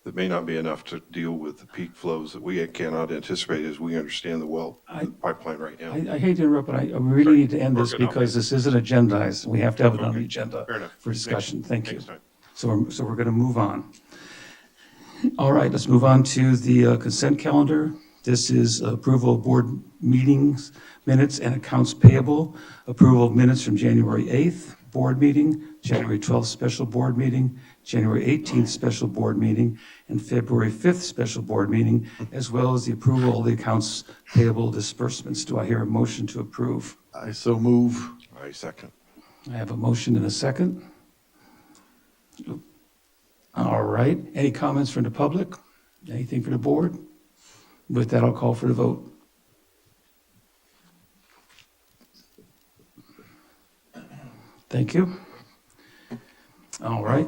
Speaker 4: that may not be enough to deal with the peak flows that we cannot anticipate as we understand the pipeline right now.
Speaker 2: I hate to interrupt, but I really need to end this
Speaker 4: Work it out.
Speaker 2: because this isn't agendized. We have to have it on the agenda
Speaker 4: Fair enough.
Speaker 2: for discussion. Thank you.
Speaker 4: Next time.
Speaker 2: So we're going to move on. All right, let's move on to the consent calendar. This is approval of board meetings, minutes, and accounts payable. Approval of minutes from January 8th board meeting, January 12th special board meeting, January 18th special board meeting, and February 5th special board meeting, as well as the approval of the accounts payable disbursements. Do I hear a motion to approve?
Speaker 5: I so move.
Speaker 4: I second.
Speaker 2: I have a motion and a second. All right, any comments from the public? Anything for the board? With that, I'll call for the vote. Thank you. All right,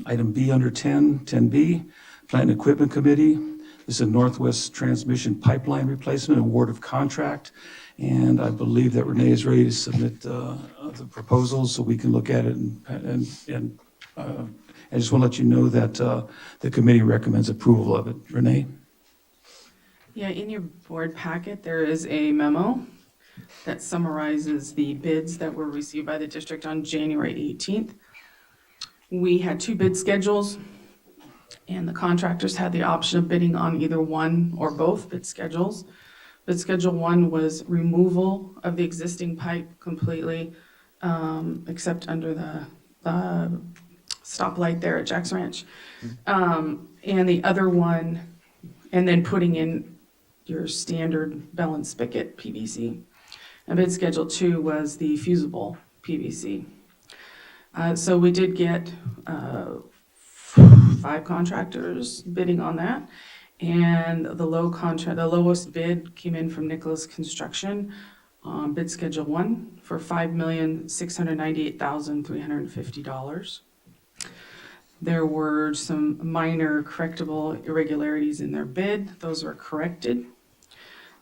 Speaker 2: item B under 10B, Plant and Equipment Committee. This is a Northwest Transmission Pipeline Replacement Award of Contract. And I believe that Renee is ready to submit the proposals so we can look at it. And I just want to let you know that the committee recommends approval of it. Renee?
Speaker 15: Yeah, in your board packet, there is a memo that summarizes the bids that were received by the district on January 18th. We had 2 bid schedules, and the contractors had the option of bidding on either one or both bid schedules. Bid schedule 1 was removal of the existing pipe completely, except under the stoplight there at Jack's Ranch. And the other one, and then putting in your standard bell and spigot PVC. And bid schedule 2 was the fusible PVC. So we did get 5 contractors bidding on that. And the lowest bid came in from Nicholas Construction on bid schedule 1 for $5,698,350. There were some minor correctable irregularities in their bid. Those were corrected.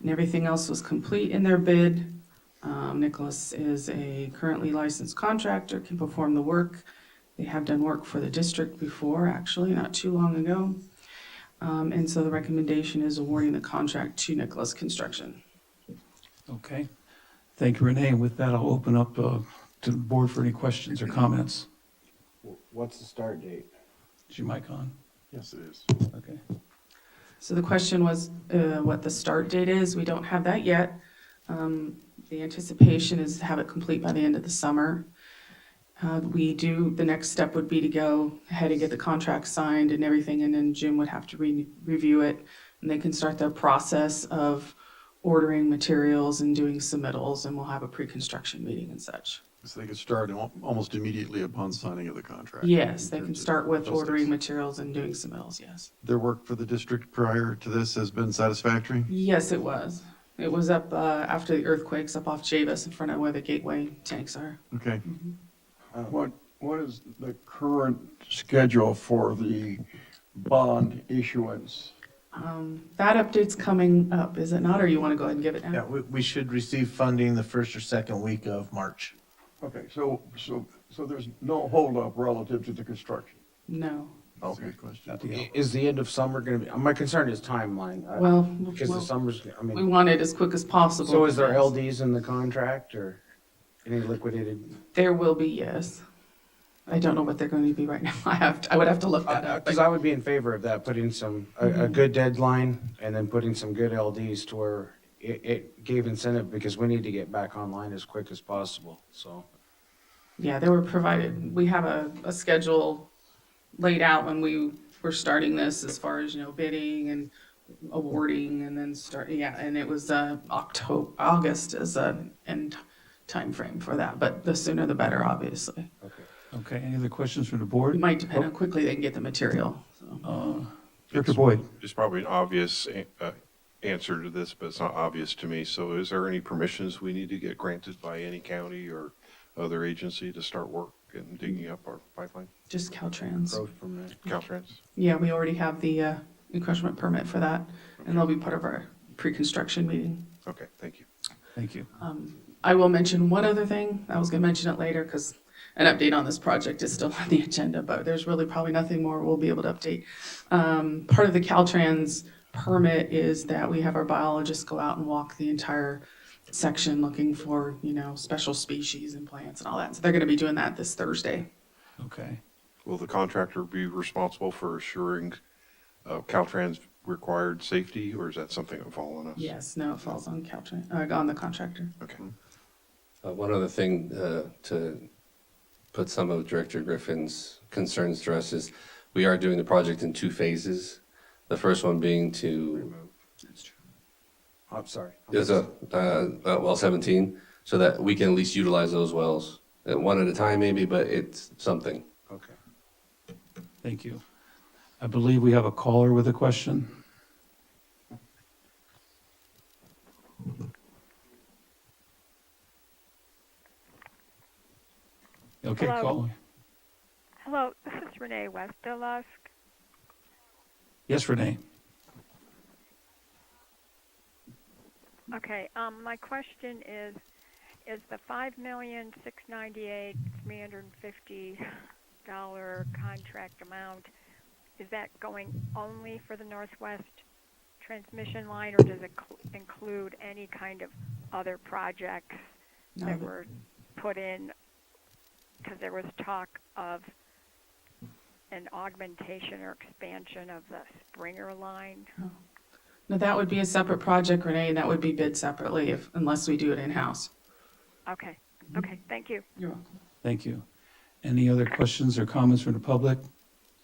Speaker 15: And everything else was complete in their bid. Nicholas is a currently licensed contractor, can perform the work. They have done work for the district before, actually, not too long ago. And so the recommendation is awarding the contract to Nicholas Construction.
Speaker 2: Okay. Thank you, Renee. And with that, I'll open up to the board for any questions or comments.
Speaker 10: What's the start date?
Speaker 2: Is your mic on?
Speaker 5: Yes, it is.
Speaker 2: Okay.
Speaker 15: So the question was what the start date is. We don't have that yet. The anticipation is to have it complete by the end of the summer. The next step would be to go ahead and get the contract signed and everything, and then Jim would have to review it, and they can start the process of ordering materials and doing submittals, and we'll have a pre-construction meeting and such.
Speaker 5: So they could start almost immediately upon signing of the contract.
Speaker 15: Yes, they can start with
Speaker 5: logistics.
Speaker 15: ordering materials and doing submittals, yes.
Speaker 5: Their work for the district prior to this has been satisfactory?
Speaker 15: Yes, it was. It was up after the earthquakes up off Chavis in front of where the gateway tanks are.
Speaker 5: Okay.
Speaker 14: What is the current schedule for the bond issuance?
Speaker 15: That update's coming up, is it not, or you want to go ahead and give it now?
Speaker 16: Yeah, we should receive funding the first or second week of March.
Speaker 14: Okay, so there's no holdup relative to the construction?
Speaker 15: No.
Speaker 5: That's a good question.
Speaker 10: Is the end of summer gonna be, my concern is timeline.
Speaker 15: Well,
Speaker 10: Because the summer's, I
Speaker 15: we
Speaker 10: mean,
Speaker 15: want it as quick as possible.
Speaker 10: so is there
Speaker 15: because
Speaker 10: LDs in the contract or any liquidated?
Speaker 15: There will be, yes. I don't know what they're going to be right now. I would have to look that up.
Speaker 10: Because I would be in favor of that, putting a good deadline and then putting some good LDs to where it gave incentive because we need to get back online as quick as possible, so.
Speaker 15: Yeah, they were provided, we have a schedule laid out when we were starting this as far as, bidding and awarding and then and it was August as an end timeframe for that, but the sooner the better, obviously.
Speaker 2: Okay. Any other questions from the board?
Speaker 15: It might depend how quickly they can get the material, so.
Speaker 2: Director Boyd?
Speaker 4: There's probably an obvious answer to this, but it's not obvious to me. So is there any permissions we need to get granted by any county or other agency to start work and digging up our pipeline?
Speaker 15: Just Caltrans.
Speaker 10: Growth permit.
Speaker 4: Caltrans?
Speaker 15: Yeah, we already have the encroachment permit for that, and they'll be part of our pre-construction meeting.
Speaker 4: Okay, thank you.
Speaker 2: Thank you.
Speaker 15: I will mention one other thing. I was going to mention it later because an update on this project is still on the agenda, but there's really probably nothing more we'll be able to update. Part of the Caltrans permit is that we have our biologists go out and walk the entire section looking for, special species and plants and all that. So they're going to be doing that this Thursday.
Speaker 2: Okay.
Speaker 4: Will the contractor be responsible for assuring Caltrans required safety, or is that something that falls on us?
Speaker 15: Yes, no, it falls on Caltrans, on the contractor.
Speaker 4: Okay.
Speaker 6: One other thing to put some of Director Griffin's concerns to rest is we are doing the project in 2 phases. The first one being to
Speaker 10: I'm sorry.
Speaker 6: is well 17, so that we can at least utilize those wells one at a time maybe, but it's something.
Speaker 10: Okay.
Speaker 2: Thank you. I believe we have a caller with a question. Okay,
Speaker 13: Hello.
Speaker 2: caller.
Speaker 13: Hello, this is Renee Westerlusk.
Speaker 2: Yes, Renee.
Speaker 13: Okay, my question is the $5,698,350 contract amount, is that going only for the Northwest transmission line, or does it include any kind of other projects that were put in? Because there was talk of an augmentation or expansion of the Springer line.
Speaker 15: No, that would be a separate project, Renee, and that would be bid separately unless we do it in-house.
Speaker 13: Okay, okay, thank you.
Speaker 15: You're welcome.
Speaker 2: Thank you. Any other questions or comments from the public?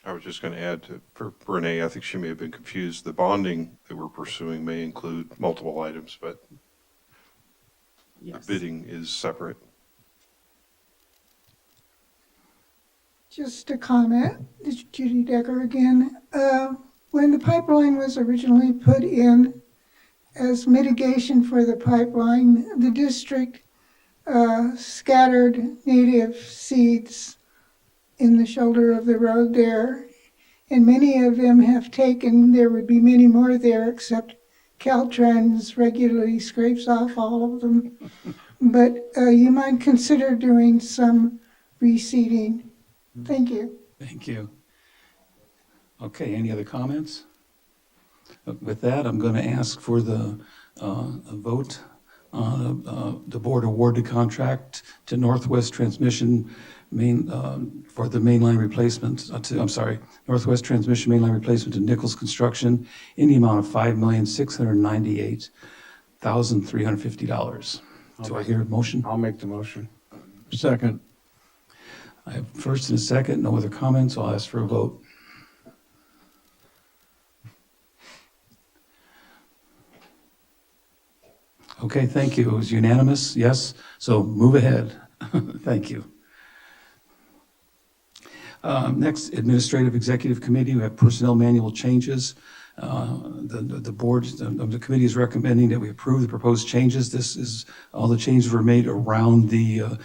Speaker 4: I was was just going to add for Renee, I think she may have been confused. The bonding that we're pursuing may include multiple items, but the
Speaker 15: Yes.
Speaker 4: bidding is separate.
Speaker 12: Just a comment, this is Judy Decker again. When the pipeline was originally put in, as mitigation for the pipeline, the district scattered native seeds in the shoulder of the road there. And many of them have taken, there would be many more there, except Caltrans regularly scrapes off all of them. But you might consider doing some reseeding. Thank you.
Speaker 2: Thank you. Okay, any other comments? With that, I'm going to ask for the a vote on the board award the contract to Northwest Transmission for the mainline replacement, Northwest Transmission mainline replacement to Nichols Construction in the amount of $5,698,350. Do I hear a motion?
Speaker 10: I'll make the motion.
Speaker 14: Second.
Speaker 2: I have first and a second, no other comments, I'll ask for a vote. Okay, thank you. It was unanimous, yes? So move ahead. Thank you. Next, Administrative Executive Committee, we have personnel manual changes. The board, the committee is recommending that we approve the proposed changes. This is, all the changes were made around the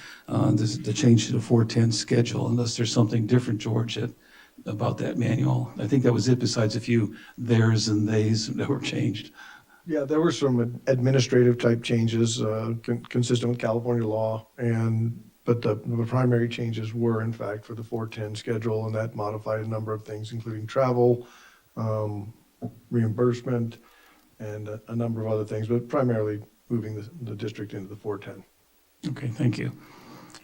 Speaker 2: change to the 410 schedule, unless there's something different, George, about that manual. I think that was it, besides a few theirs and theys that were changed.
Speaker 9: Yeah, there were some administrative type changes consistent with California law, but the primary changes were in fact for the 410 schedule, and that modified a number of things, including travel, reimbursement, and a number of other things, but primarily moving the district into the 410.
Speaker 2: Okay, thank you.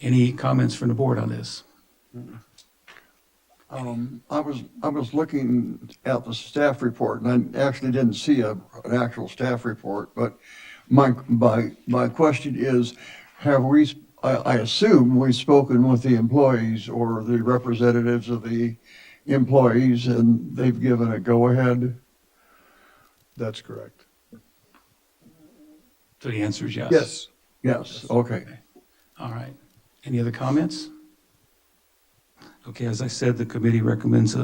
Speaker 2: Any comments from the board on this?
Speaker 14: I was looking at the staff report, and I actually didn't see an actual staff report, but my question is, I assume we've spoken with the employees or the representatives of the employees, and they've given a go-ahead?
Speaker 9: That's correct.
Speaker 2: So the answer is yes?
Speaker 9: Yes.
Speaker 14: Yes, okay.
Speaker 2: All right. Any other comments? Okay, as I said, the committee recommends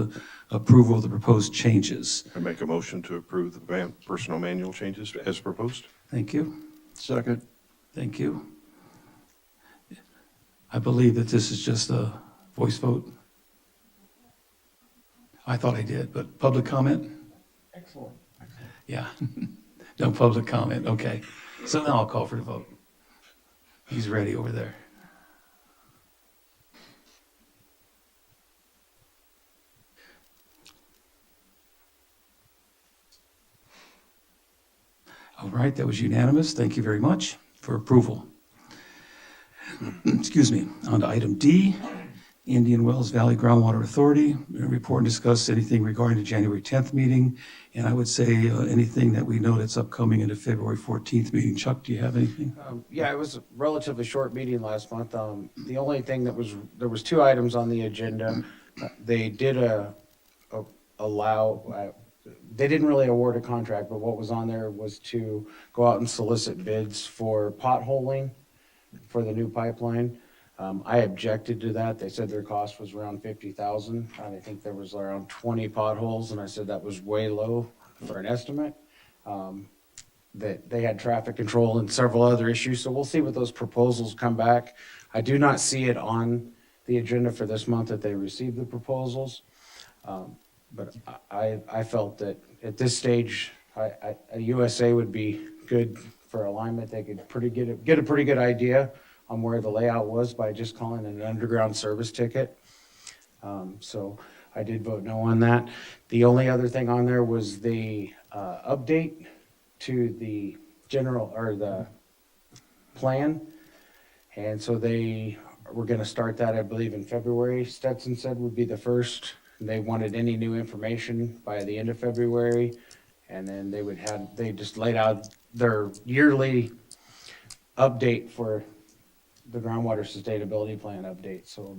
Speaker 2: approval of the proposed changes.
Speaker 4: I make a motion to approve the personnel manual changes as proposed.
Speaker 2: Thank you.
Speaker 14: Second.
Speaker 2: Thank you. I believe that this is just a voice vote. I thought I did, but public comment?
Speaker 10: Excellent.
Speaker 2: Yeah. No public comment, okay. So now I'll call for the vote. He's ready over there. All right, that was unanimous. Thank you very much for approval. Excuse me. On to item D, Indian Wells Valley Groundwater Authority. Report and discuss anything regarding the January 10th meeting. And I would say anything that we know that's upcoming in the February 14th meeting. Chuck, do you have anything?
Speaker 10: Yeah, it was a relatively short meeting last month. The only thing there was two items on the agenda. They did they didn't really award a contract, but what was on there was to go out and solicit bids for potholing for the new pipeline. I objected to that. They said their cost was around $50,000. And I think there was around 20 potholes, and I said that was way low for an estimate. That they had traffic control and several other issues, so we'll see what those proposals come back. I do not see it on the agenda for this month that they received the proposals. But I felt that at this stage, a USA would be good for alignment. They could get a pretty good idea on where the layout was by just calling it an underground service ticket. So I did vote no on that. The only other thing on there was the update to the the plan. And so they were gonna start that, I believe, in February. Stetson said would be the first. They wanted any new information by the end of February. And then they just laid out their yearly update for the groundwater sustainability plan update. So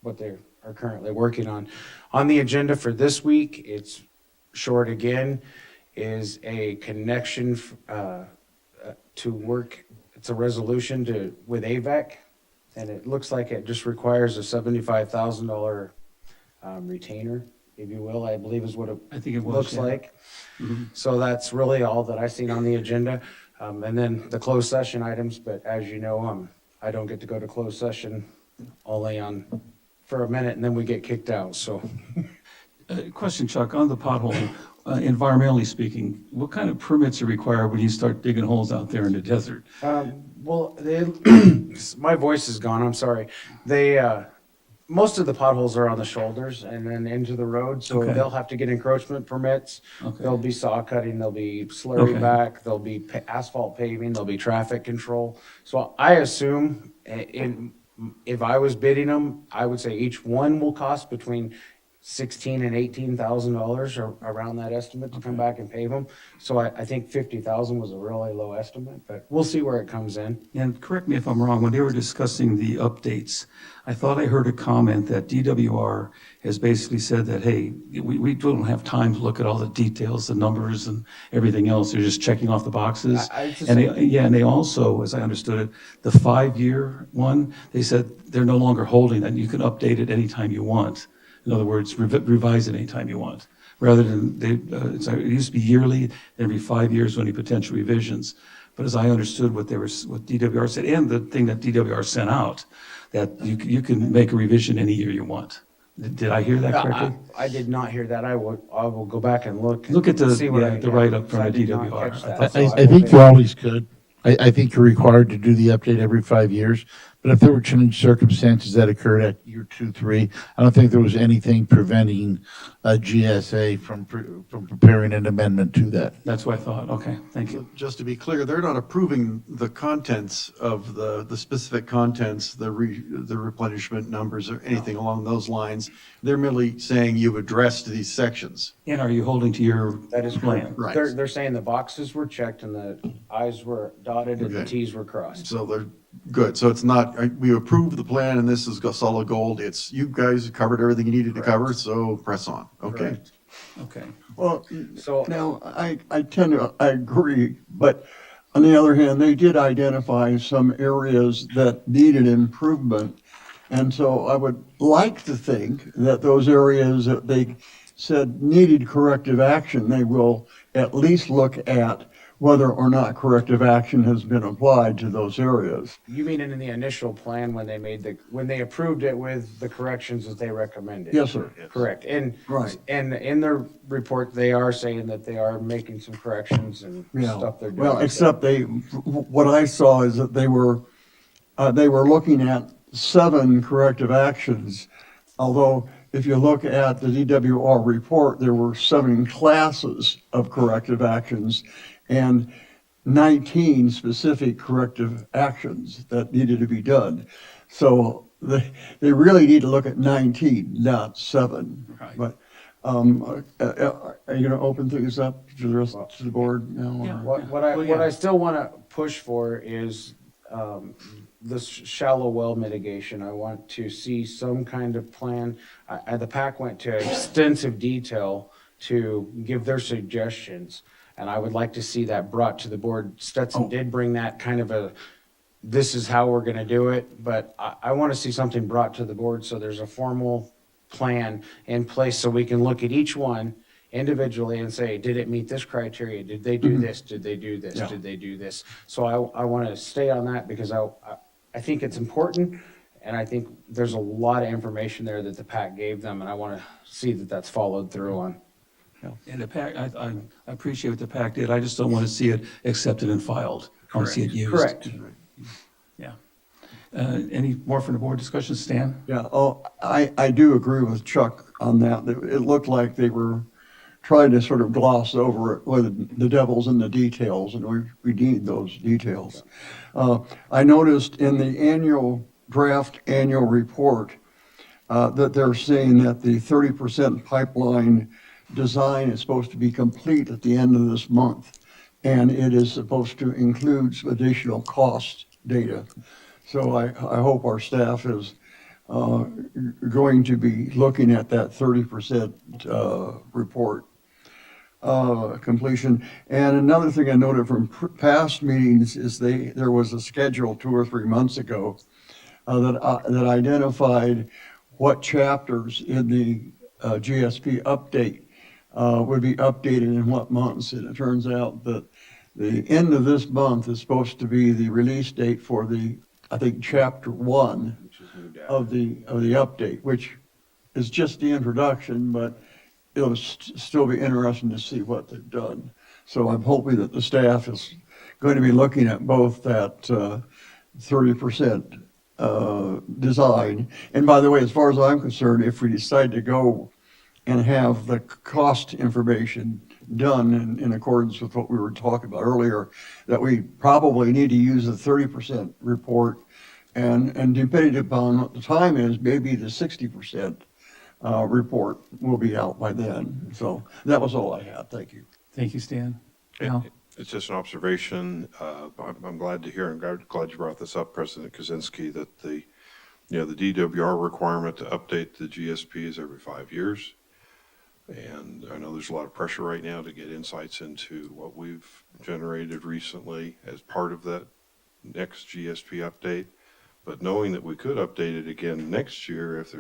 Speaker 10: what they are currently working on. On the agenda for this week, it's short again, is a connection to work. It's a resolution with AVEC, and it looks like it just requires a $75,000 retainer, if you will, I believe is what it
Speaker 2: I think it was,
Speaker 10: looks
Speaker 2: yeah.
Speaker 10: like. So that's really all that I've seen on the agenda. And then the closed session items, but as you know, I don't get to go to closed session only for a minute, and then we get kicked out, so.
Speaker 2: Question, Chuck, on the potholing, environmentally speaking, what kind of permits are required when you start digging holes out there in the desert?
Speaker 10: Well, my voice is gone, I'm sorry. Most of the potholes are on the shoulders and then into the road, so
Speaker 2: Okay.
Speaker 10: they'll have to get encroachment permits.
Speaker 2: Okay.
Speaker 10: There'll be saw cutting, there'll be slurry
Speaker 2: Okay.
Speaker 10: back, there'll be asphalt paving, there'll be traffic control. So I assume if I was bidding them, I would say each one will cost between $16,000 and $18,000 or around that estimate to come back and pave them. So I think 50,000 was a really low estimate, but we'll see where it comes in.
Speaker 2: And correct me if I'm wrong, when they were discussing the updates, I thought I heard a comment that DWR has basically said that, hey, we don't have time to look at all the details, the numbers and everything else. They're just checking off the boxes. And they also, as I understood it, the 5-year one, they said they're no longer holding that. You can update it anytime you want. In other words, revise it anytime you want. Rather than, it used to be yearly, every 5 years, any potential revisions. But as I understood what DWR said, and the thing that DWR sent out, that you can make a revision any year you want. Did I hear that correctly?
Speaker 10: I did not hear that. I will go back and look.
Speaker 2: Look at the
Speaker 10: the
Speaker 2: write-up from the DWR.
Speaker 7: I think you always could. I think you're required to do the update every 5 years. But if there were changed circumstances that occurred at year 2, 3, I don't think there was anything preventing GSA from preparing an amendment to that.
Speaker 2: That's what I thought. Okay, thank you.
Speaker 5: Just to be clear, they're not approving the contents of the specific contents, the replenishment numbers or anything along those lines. They're merely saying you've addressed these sections.
Speaker 2: And are you holding to your
Speaker 10: That is
Speaker 2: plan?
Speaker 10: correct.
Speaker 5: Right.
Speaker 10: They're saying the boxes were checked and the I's were dotted and the
Speaker 5: Okay.
Speaker 10: T's were crossed.
Speaker 5: So they're good. So it's not, we approved the plan and this is solid gold. It's you guys covered everything you needed to cover, so press on. Okay.
Speaker 10: Correct.
Speaker 2: Okay.
Speaker 14: Well,
Speaker 10: So
Speaker 14: now, I agree, but on the other hand, they did identify some areas that needed improvement. And so I would like to think that those areas that they said needed corrective action, they will at least look at whether or not corrective action has been applied to those areas.
Speaker 10: you mean in the initial plan when they approved it with the corrections that they recommended?
Speaker 14: Yes, sir.
Speaker 10: Correct. And
Speaker 14: Right.
Speaker 10: and in their report, they are saying that they are making some corrections and
Speaker 14: Yeah.
Speaker 10: stuff they're doing.
Speaker 14: Well, except what I saw is that they were looking at 7 corrective actions, although if you look at the DWR report, there were 7 classes of corrective actions and 19 specific corrective actions that needed to be done. So they really need to look at 19, not 7.
Speaker 2: Right.
Speaker 14: But are you going to open things up to the rest of the board now? or-
Speaker 2: Yeah.
Speaker 10: What I still want to push for is this shallow well mitigation. I want to see some kind of plan. The PAC went to extensive detail to give their suggestions, and I would like to see that brought to the board. Stetson did bring that kind of this is how we're going to do it, but I want to see something brought to the board so there's a formal plan in place so we can look at each one individually and say, did it meet this criteria? Did they do this? Did they do this?
Speaker 5: Yeah.
Speaker 10: Did they do this? So I want to stay on that because I think it's important, and I think there's a lot of information there that the PAC gave them, and I want to see that that's followed through on.
Speaker 2: And the PAC, I appreciate what the PAC did. I just don't want to see it accepted and filed. I want to see it used.
Speaker 10: Correct.
Speaker 2: Yeah. Any more from the board discussion, Stan?
Speaker 14: Yeah, I do agree with Chuck on that. It looked like they were trying to sort of gloss over it, with the devil's in the details, and we need those details. I noticed in the draft annual report that they're saying that the 30% pipeline design is supposed to be complete at the end of this month, and it is supposed to include some additional cost data. So I hope our staff has uh, going to be looking at that 30% report completion. And another thing I noted from past meetings is there was a schedule 2 or 3 months ago that identified what chapters in the GSP update would be updated in what months. And it turns out that the end of this month is supposed to be the release date for I think, chapter 1 of the update, which is just the introduction, but it'll still be interesting to see what they've done. So I'm hoping that the staff is going to be looking at both that 30% design. And by the way, as far as I'm concerned, if we decide to go and have the cost information done in accordance with what we were talking about earlier, that we probably need to use the 30% report, and depending upon what the time is, maybe the 60% report will be out by then. So that was all I had. Thank you.
Speaker 2: Thank you, Stan. Al?
Speaker 4: It's just an observation. I'm glad to hear, and glad you brought this up, President Kaczynski, that the DWR requirement to update the GSP is every 5 years. And I know there's a lot of pressure right now to get insights into what we've generated recently as part of that next GSP update. But knowing that we could update it again next year if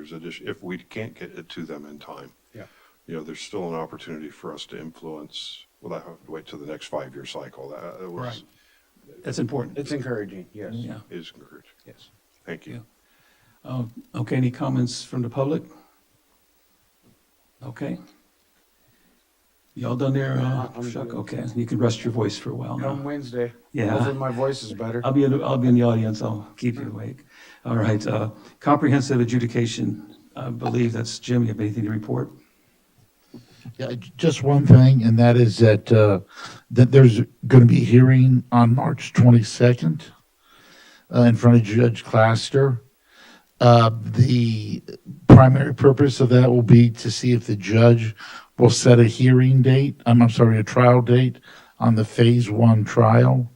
Speaker 4: we can't get it to them in time.
Speaker 10: Yeah.
Speaker 4: There's still an opportunity for us to influence without having to wait till the next 5-year cycle.
Speaker 2: Right. That's important.
Speaker 10: It's encouraging, yes.
Speaker 2: Yeah.
Speaker 4: It is encouraging.
Speaker 10: Yes.
Speaker 4: Thank you.
Speaker 2: Okay, any comments from the public? Okay. Y'all done there,
Speaker 10: I'm
Speaker 2: Chuck?
Speaker 10: good.
Speaker 2: Okay, you can rest your voice for a while now.
Speaker 10: Come Wednesday.
Speaker 2: Yeah.
Speaker 10: Hopefully my voice is better.
Speaker 2: I'll be in the audience, I'll keep you awake. All right, comprehensive adjudication, I believe that's Jim, you have anything to report?
Speaker 7: Yeah, just one thing, and that is that there's going to be a hearing on March 22nd in front of Judge Claster. The primary purpose of that will be to see if the judge will set a hearing date, a trial date on the Phase 1 trial.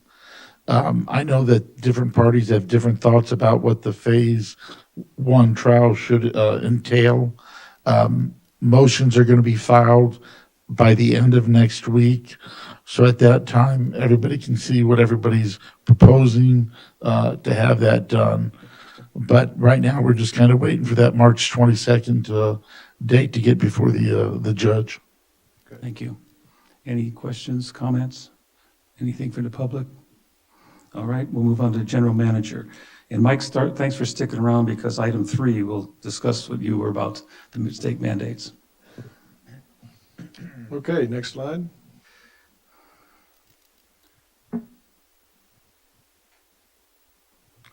Speaker 7: I know that different parties have different thoughts about what the Phase 1 trial should entail. Motions are going to be filed by the end of next week. So at that time, everybody can see what everybody's proposing to have that done. But right now, we're just kind of waiting for that March 22nd date to get before the judge.
Speaker 2: Thank you. Any questions, comments? Anything from the public? All right, we'll move on to general manager. And Mike, thanks for sticking around because item 3, we'll discuss what you were about, the state mandates.
Speaker 9: Okay, next slide.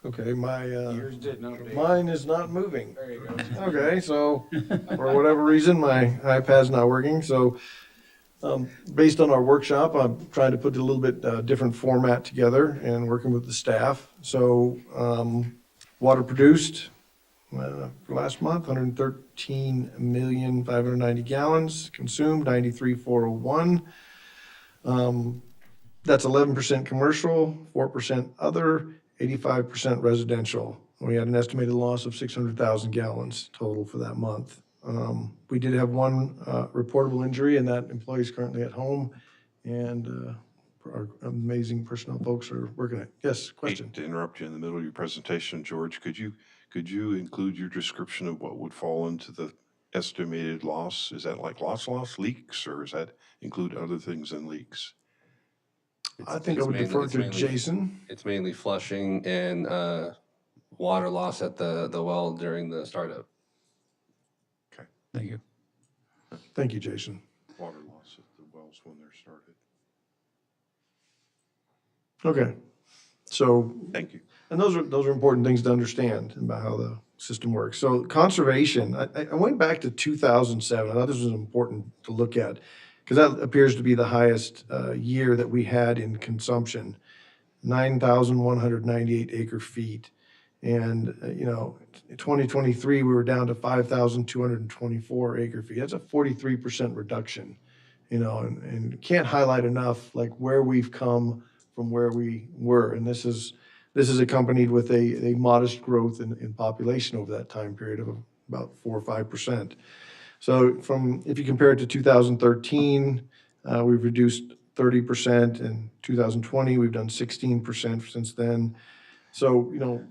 Speaker 9: Okay,
Speaker 10: Yours didn't update.
Speaker 9: mine is not moving.
Speaker 10: There you go.
Speaker 9: Okay, so for whatever reason, my iPad's not working. So based on our workshop, I'm trying to put a little bit different format together and working with the staff. So water produced for last month, 113,590 gallons, consumed 93,401. That's 11% commercial, 4% other, 85% residential. We had an estimated loss of 600,000 gallons total for that month. We did have one reportable injury, and that employee is currently at home, and our amazing personnel folks are working it. Yes, question?
Speaker 4: Hate to interrupt you in the middle of your presentation, George. Could you include your description of what would fall into the estimated loss? Is that like loss, leaks, or does that include other things than leaks?
Speaker 9: I think I would defer to Jason.
Speaker 6: It's mainly flushing and water loss at the well during the startup.
Speaker 2: Thank you.
Speaker 9: Thank you, Jason.
Speaker 4: Water loss at the wells when they're started.
Speaker 9: Okay, so.
Speaker 4: Thank you.
Speaker 9: And those are important things to understand about how the system works. So conservation, I went back to 2007. I thought this was important to look at because that appears to be the highest year that we had in consumption, 9,198 acre feet. And, in 2023, we were down to 5,224 acre feet. That's a 43% reduction, and can't highlight enough like where we've come from where we were. And this is This is accompanied with a modest growth in population over that time period of about 4 or 5%. So if you compare it to 2013, we've reduced 30%. In 2020, we've done 16% since then. So,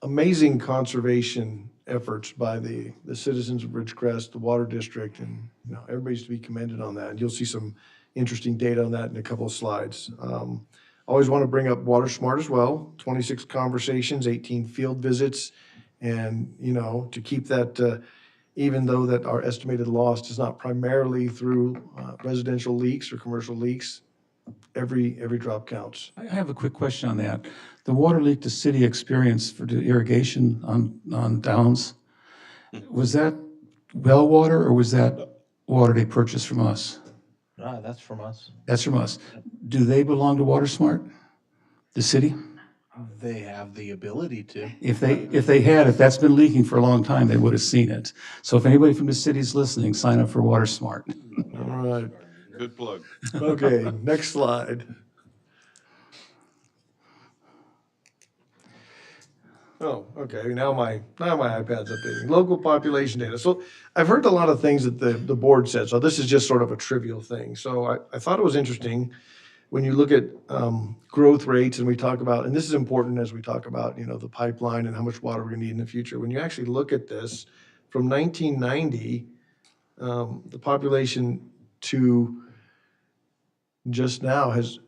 Speaker 9: amazing conservation efforts by the citizens of Ridgecrest, the Water District, and, everybody's to be commended on that. And you'll see some interesting data on that in a couple of slides. Always want to bring up Water Smart as well, 26 conversations, 18 field visits, and, to keep that, even though that our estimated loss is not primarily through residential leaks or commercial leaks, every drop counts.
Speaker 2: I have a quick question on that. The water leak the city experienced for the irrigation on Downs, was that well water or was that water they purchased from us?
Speaker 16: That's from us.
Speaker 2: That's from us. Do they belong to Water Smart, the city?
Speaker 16: They have the ability to.
Speaker 2: If that's been leaking for a long time, they would have seen it. So if anybody from the city is listening, sign up for Water Smart.
Speaker 9: All right.
Speaker 4: Good plug.
Speaker 9: Okay, next slide. Oh, okay, now my iPad's updating. Local population data. So I've heard a lot of things that the board said, so this is just sort of a trivial thing. So I thought it was interesting when you look at growth rates and we talk about, and this is important as we talk about, the pipeline and how much water we're gonna need in the future. When you actually look at this, from 1990, the population to just now has,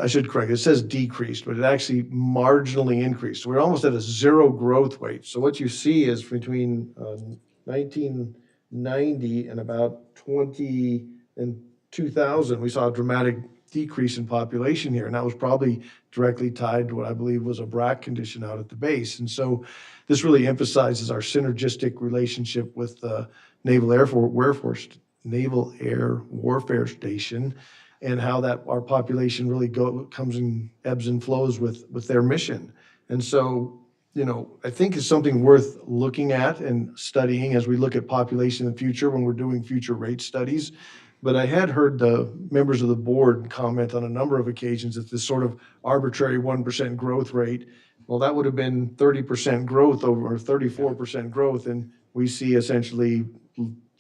Speaker 9: I should correct, it says decreased, but it actually marginally increased. So we're almost at a zero growth rate. So what you see is between 1990 and about 2000, we saw a dramatic decrease in population here. And that was probably directly tied to what I believe was a BRAC condition out at the base. And so this really emphasizes our synergistic relationship with the Naval Air Warfare Station, and how that our population really comes in ebbs and flows with their mission. And so, I think it's something worth looking at and studying as we look at population in the future when we're doing future rate studies. But I had heard the members of the board comment on a number of occasions that this sort of arbitrary 1% growth rate, well, that would have been 30% growth or 34% growth, and we see essentially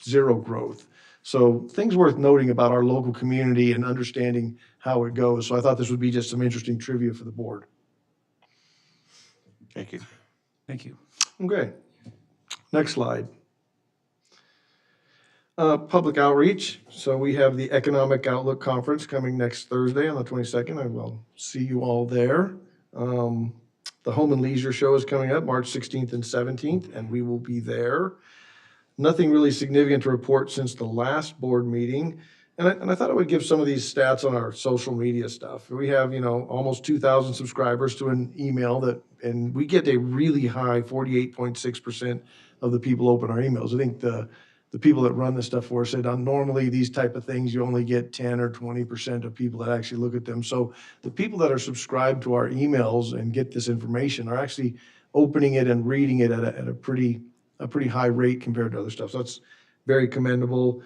Speaker 9: zero growth. So things worth noting about our local community and understanding how it goes. So I thought this would be just some interesting trivia for the board.
Speaker 4: Thank you.
Speaker 2: Thank you.
Speaker 9: Okay. Next slide. Public outreach. So we have the Economic Outlook Conference coming next Thursday on the 22nd. I will see you all there. The Home and Leisure Show is coming up March 16th and 17th, and we will be there. Nothing really significant to report since the last board meeting. And I thought I would give some of these stats on our social media stuff. We have, almost 2,000 subscribers to an email and we get a really high 48.6% of the people open our emails. I think the people that run this stuff for us said normally these type of things, you only get 10 or 20% of people that actually look at them. So the people that are subscribed to our emails and get this information are actually opening it and reading it at a pretty high rate compared to other stuff. So that's very commendable.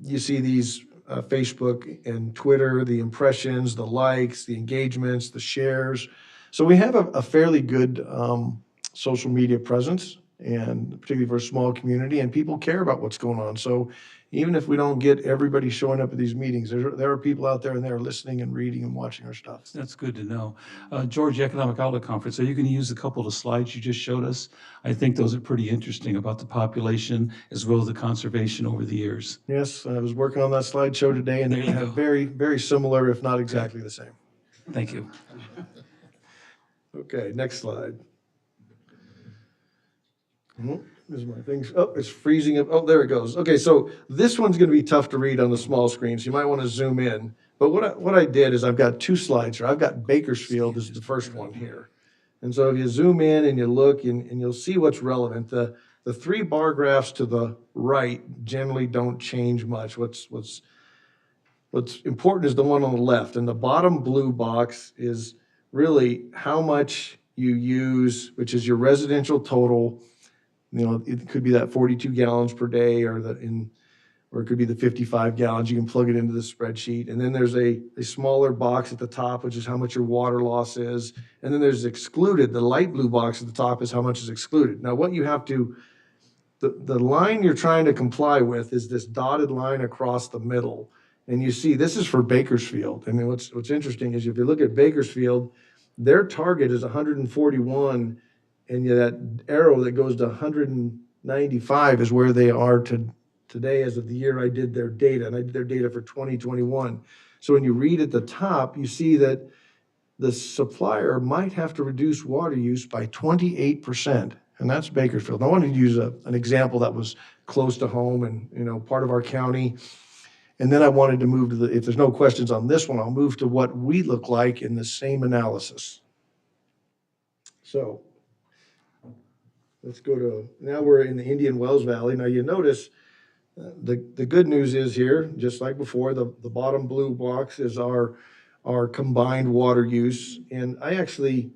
Speaker 9: You see these Facebook and Twitter, the impressions, the likes, the engagements, the shares. So we have a fairly good social media presence, and particularly for a small community, and people care about what's going on. So even if we don't get everybody showing up at these meetings, there are people out there and they're listening and reading and watching our stuff.
Speaker 2: That's good to know. George, Economic Outlook Conference, are you going to use a couple of slides you just showed us? I think those are pretty interesting about the population as well as the conservation over the years.
Speaker 9: Yes, I was working on that slideshow today, and they have very, very similar, if not exactly the same.
Speaker 2: Thank you.
Speaker 9: Okay, next slide. There's my things. Oh, it's freezing up. Oh, there it goes. Okay, so this one's going to be tough to read on the small screen, so you might want to zoom in. But what I did is I've got two slides here. I've got Bakersfield as the first one here. And so if you zoom in and you look, and you'll see what's relevant. The three bar graphs to the right generally don't change much. What's important is the one on the left. And the bottom blue box is really how much you use, which is your residential total. It could be that 42 gallons per day, or or it could be the 55 gallons. You can plug it into the spreadsheet. And then there's a smaller box at the top, which is how much your water loss is. And then there's excluded. The light blue box at the top is how much is excluded. Now, what you have to, the line you're trying to comply with is this dotted line across the middle. And you see, this is for Bakersfield. And then what's interesting is if you look at Bakersfield, their target is 141, and that arrow that goes to 195 is where they are today as of the year I did their data, and I did their data for 2021. So when you read at the top, you see that the supplier might have to reduce water use by 28%, and that's Bakersfield. I wanted to use an example that was close to home and part of our county. And then I wanted to move to if there's no questions on this one, I'll move to what we look like in the same analysis. So let's go to, now we're in the Indian Wells Valley. Now you notice the good news is here, just like before, the bottom blue box is our combined water use. And I actually,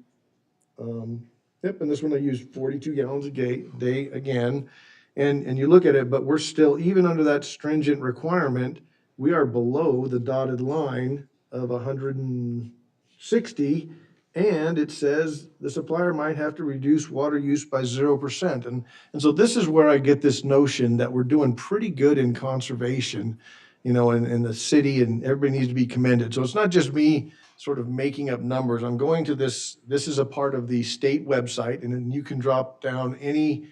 Speaker 9: and this one I used 42 gallons a day again. And you look at it, but we're still, even under that stringent requirement, we are below the dotted line of 160, and it says the supplier might have to reduce water use by 0%. And so this is where I get this notion that we're doing pretty good in conservation, in the city, and everybody needs to be commended. So it's not just me sort of making up numbers. I'm going to this is a part of the state website, and then you can drop down any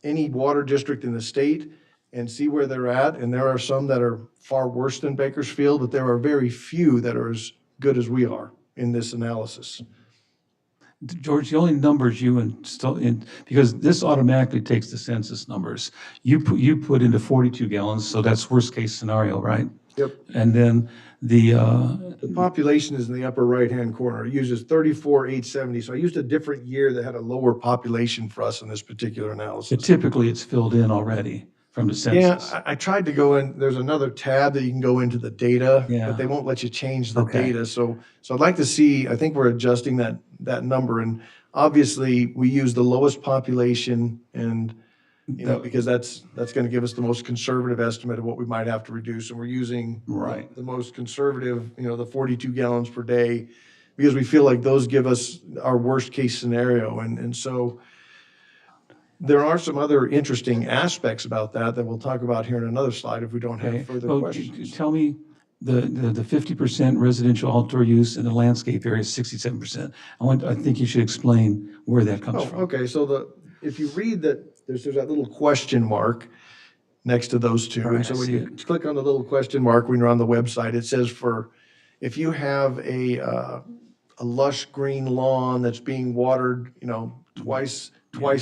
Speaker 9: water district in the state and see where they're at. And there are some that are far worse than Bakersfield, but there are very few that are as good as we are in this analysis.
Speaker 2: George, the only numbers because this automatically takes the census numbers. You put into 42 gallons, so that's worst case scenario, right?
Speaker 9: Yep.
Speaker 2: And then the
Speaker 9: population is in the upper right-hand corner. It uses 34,870. So I used a different year that had a lower population for us in this particular analysis.
Speaker 2: typically it's filled in already from the census.
Speaker 9: Yeah, I tried to go in. There's another tab that you can go into the data, but they won't let you change the data. So I'd like to see, I think we're adjusting that number. And obviously we use the lowest population and, because that's going to give us the most conservative estimate of what we might have to reduce. And we're using the most conservative, the 42 gallons per day, because we feel like those give us our worst case scenario. And so there are some other interesting aspects about that we'll talk about here in another slide if we don't have further questions.
Speaker 2: Tell me the 50% residential outdoor use and the landscape area is 67%. I think you should explain where that comes from.
Speaker 9: Okay, so if you read that, there's that little question mark next to those two.
Speaker 2: Right,
Speaker 9: and so when you click on the little question mark when you're on the website, it says if you have a lush green lawn that's being watered, twice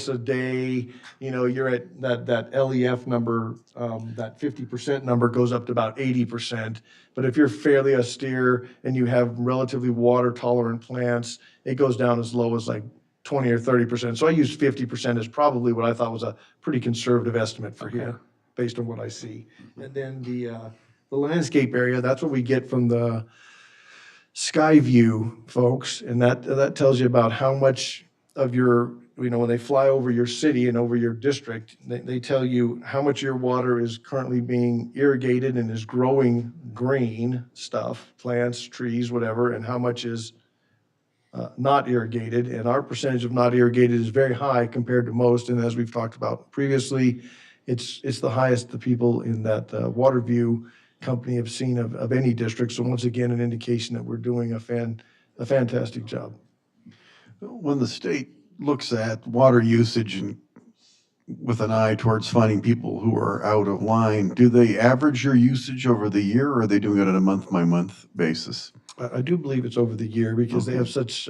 Speaker 9: a day, you're at that LEF number, that 50% number goes up to about 80%. But if you're fairly austere and you have relatively water tolerant plants, it goes down as low as like 20 or 30%. So I use 50% as probably what I thought was a pretty conservative estimate for here, based on what I see. And then the landscape area, that's what we get from the Skyview folks. And that tells you about how much of your, when they fly over your city and over your district, they tell you how much your water is currently being irrigated and is growing green stuff, plants, trees, whatever, and how much is not irrigated. And our percentage of not irrigated is very high compared to most. And as we've talked about previously, it's the highest the people in that WaterView company have seen of any district. So once again, an indication that we're doing a fantastic job.
Speaker 5: When the state looks at water usage and with an eye towards finding people who are out of line, do they average your usage over the year, or are they doing it on a month-by-month basis?
Speaker 9: I do believe it's over the year because they have such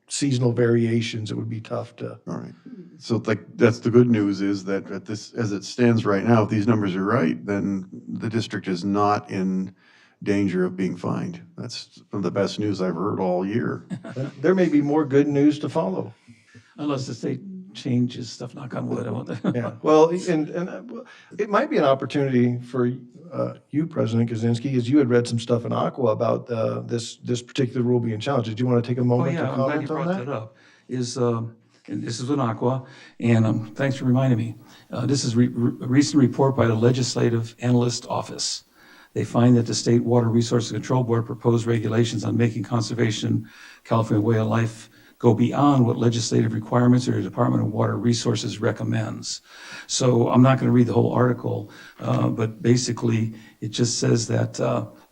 Speaker 9: seasonal variations. It would be tough to.
Speaker 5: All right. So that's the good news is that as it stands right now, if these numbers are right, then the district is not in danger of being fined. That's some of the best news I've heard all year.
Speaker 9: There may be more good news to follow.
Speaker 2: Unless the state changes stuff, knock on wood.
Speaker 9: Yeah, well, and it might be an opportunity for you, President Kaczynski, as you had read some stuff in Aqua about this particular rule being challenged. Did you want to take a moment to
Speaker 2: I'm glad
Speaker 9: comment
Speaker 2: you
Speaker 9: on
Speaker 2: brought
Speaker 9: that?
Speaker 2: that up. And this is with Aqua, and thanks for reminding me. This is a recent report by the Legislative Analyst Office. They find that the State Water Resources Control Board proposed regulations on making conservation California way of life go beyond what legislative requirements or the Department of Water Resources recommends. So I'm not going to read the whole article, but basically it just says that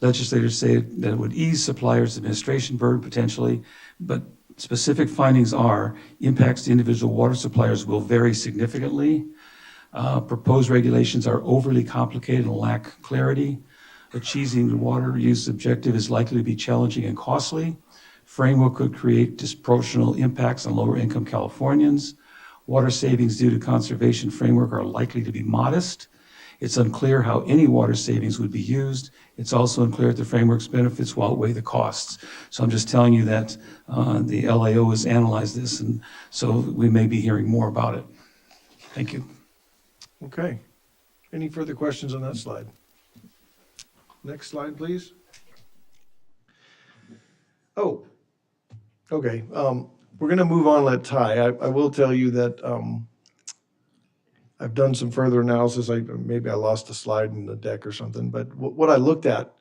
Speaker 2: legislators say that it would ease suppliers' administration burden potentially, but specific findings are impacts to individual water suppliers will vary significantly. Proposed regulations are overly complicated and lack clarity. Achieving the water use objective is likely to be challenging and costly. Framework could create disproportional impacts on lower income Californians. Water savings due to conservation framework are likely to be modest. It's unclear how any water savings would be used. It's also unclear if the framework's benefits will outweigh the costs. So I'm just telling you that the LAO has analyzed this, and so we may be hearing more about it. Thank you.
Speaker 9: Okay. Any further questions on that slide? Next slide, please. Oh, okay. We're going to move on, let Ty. I will tell you that I've done some further analysis. Maybe I lost a slide in the deck or something, but what I looked at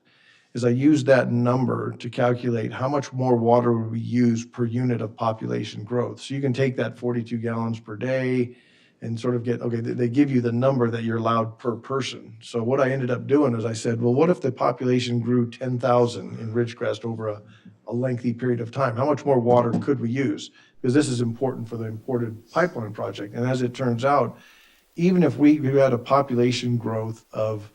Speaker 9: is I used that number to calculate how much more water would we use per unit of population growth. So you can take that 42 gallons per day and sort of get, okay, they give you the number that you're allowed per person. So what I ended up doing is I said, well, what if the population grew 10,000 in Ridgecrest over a lengthy period of time? How much more water could we use? Because this is important for the imported pipeline project. And as it turns out, even if we had a population growth of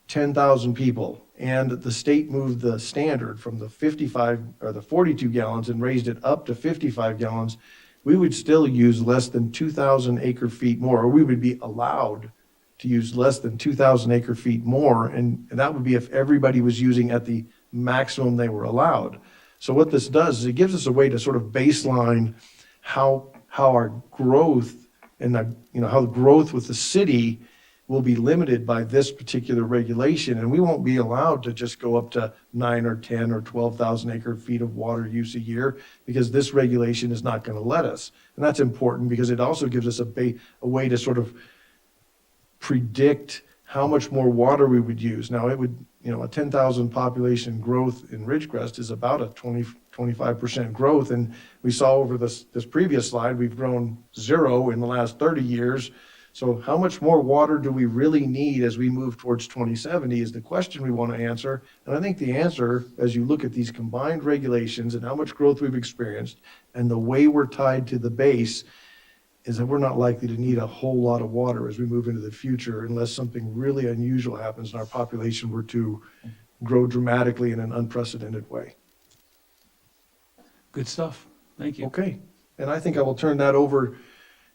Speaker 9: 10,000 people and the state moved the standard from the 55 or the 42 gallons and raised it up to 55 gallons, we would still use less than 2,000 acre feet more, or we would be allowed to use less than 2,000 acre feet more. And that would be if everybody was using at the maximum they were allowed. So what this does is it gives us a way to sort of baseline how our growth and how the growth with the city will be limited by this particular regulation, and we won't be allowed to just go up to 9 or 10 or 12,000 acre feet of water use a year because this regulation is not going to let us. And that's important because it also gives us a way to sort of predict how much more water we would use. Now it would, a 10,000 population growth in Ridgecrest is about a 25% growth. And we saw over this previous slide, we've grown 0 in the last 30 years. So how much more water do we really need as we move towards 2070 is the question we want to answer. And I think the answer, as you look at these combined regulations and how much growth we've experienced and the way we're tied to the base, is that we're not likely to need a whole lot of water as we move into the future unless something really unusual happens and our population were to grow dramatically in an unprecedented way.
Speaker 2: Good stuff. Thank you.
Speaker 9: Okay. And I think I will turn that over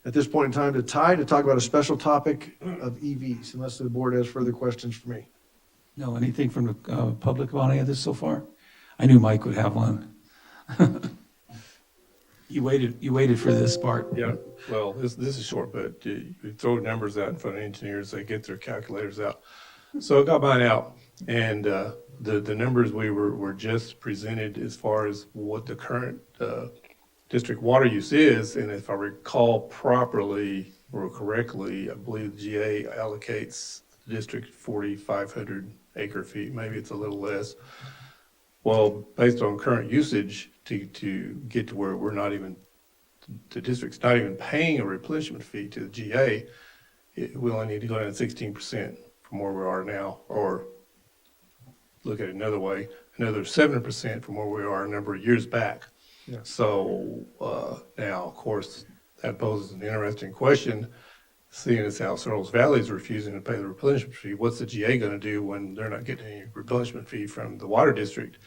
Speaker 9: at this point in time to Ty to talk about a special topic of EVs, unless the board has further questions for me.
Speaker 2: No, anything from the public about any of this so far? I knew Mike would have one. You waited for this part.
Speaker 8: Yeah, well, this is short, but you throw numbers out in front of engineers, they get their calculators out. So I got mine out, and the numbers we were just presented as far as what the current district water use is, and if I recall properly or correctly, I believe GA allocates the district 4,500 acre feet, maybe it's a little less. Well, based on current usage, to get to where we're not even, the district's not even paying a replenishment fee to the GA, we only need to go down 16% from where we are now, or look at it another way, another 7% from where we are a number of years back.
Speaker 9: Yeah.
Speaker 8: So now, of course, that poses an interesting question, seeing as how Searles Valley is refusing to pay the replenishment fee. What's the GA going to do when they're not getting any replenishment fee from the water district?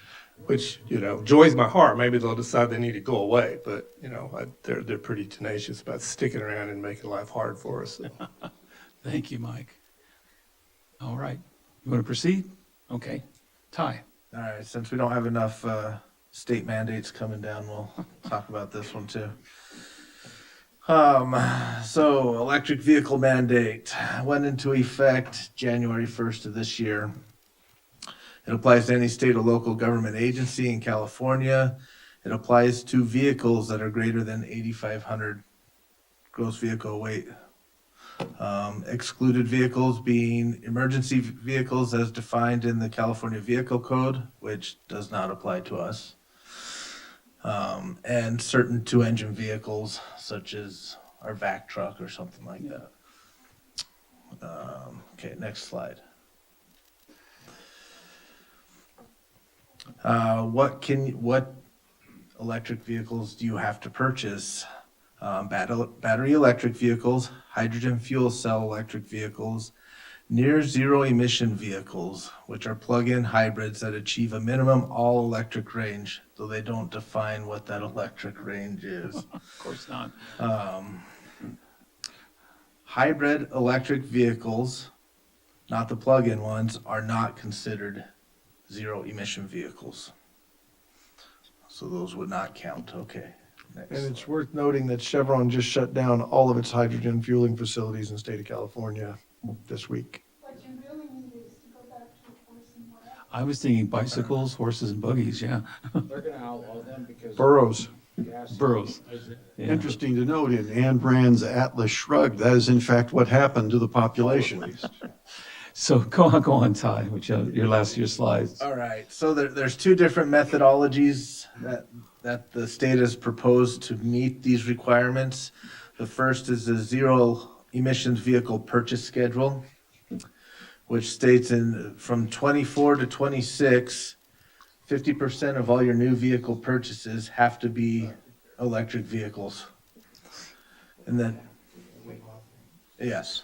Speaker 8: Which, joys my heart. Maybe they'll decide they need to go away, but, they're pretty tenacious about sticking around and making life hard for us. So.
Speaker 2: Thank you, Mike. All right. You want to proceed? Okay. Ty.
Speaker 16: All right, since we don't have enough state mandates coming down, we'll talk about this one too. So electric vehicle mandate went into effect January 1st of this year. It applies to any state or local government agency in California. It applies to vehicles that are greater than 8,500 gross vehicle weight. Excluded vehicles being emergency vehicles as defined in the California Vehicle Code, which does not apply to us. And certain two-engine vehicles such as our vac truck or something like that. Okay, next slide. What electric vehicles do you have to purchase? Battery electric vehicles, hydrogen fuel cell electric vehicles, near zero emission vehicles, which are plug-in hybrids that achieve a minimum all-electric range, though they don't define what that electric range is.
Speaker 2: Of course not.
Speaker 16: Hybrid electric vehicles, not the plug-in ones, are not considered zero emission vehicles. So those would not count. Okay. Next.
Speaker 9: And it's worth noting that Chevron just shut down all of its hydrogen fueling facilities in the state of California this week.
Speaker 12: What you really need is to go back to horse and buggy.
Speaker 2: I was thinking bicycles, horses, and buggies, yeah.
Speaker 10: They're gonna outlaw them because.
Speaker 9: Burros.
Speaker 2: Burros. Yeah.
Speaker 5: Interesting to note, in Anne Brand's Atlas Shrugged, that is in fact what happened to the population.
Speaker 2: So go on, Ty, which your slides.
Speaker 16: All right, so there's two different methodologies that the state has proposed to meet these requirements. The first is the zero emissions vehicle purchase schedule, which states from 24 to 26, 50% of all your new vehicle purchases have to be electric vehicles. And then, yes.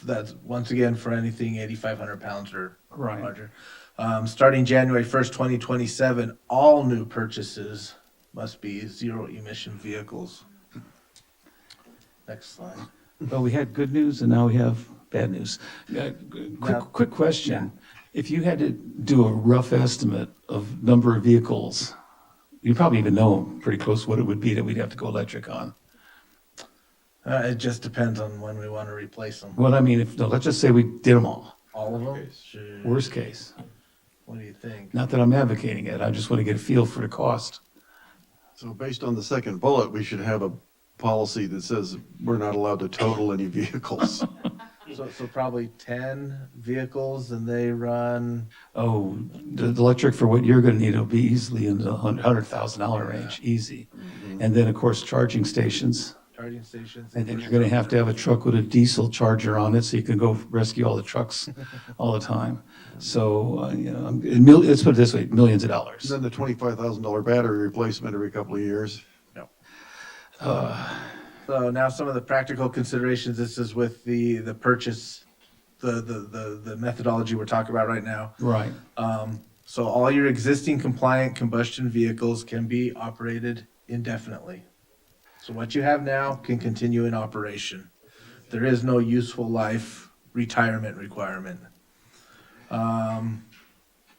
Speaker 16: That's once again for anything 8,500 pounds or
Speaker 2: Right.
Speaker 16: larger. Starting January 1st, 2027, all new purchases must be zero emission vehicles. Next slide.
Speaker 2: Well, we had good news and now we have bad news. Quick question. If you had to do a rough estimate of number of vehicles, you probably even know pretty close what it would be that we'd have to go electric on.
Speaker 16: It just depends on when we want to replace them.
Speaker 2: Well, I mean, let's just say we did them all.
Speaker 16: All of them?
Speaker 2: Worst case.
Speaker 16: What do you think?
Speaker 2: Not that I'm advocating it. I just want to get a feel for the cost.
Speaker 5: So based on the second bullet, we should have a policy that says we're not allowed to total any vehicles.
Speaker 16: So probably 10 vehicles and they run.
Speaker 2: Oh, the electric for what you're going to need will be easily in the $100,000 range, easy. And then, of course, charging stations.
Speaker 16: Charging stations.
Speaker 2: And then you're going to have a truck with a diesel charger on it so you can go rescue all the trucks all the time. So, let's put it this way, millions of dollars.
Speaker 5: And then the $25,000 battery replacement every couple of years.
Speaker 16: So now some of the practical considerations, this is with the purchase, the methodology we're talking about right now.
Speaker 2: Right.
Speaker 16: So all your existing compliant combustion vehicles can be operated indefinitely. So what you have now can continue in operation. There is no useful life retirement requirement.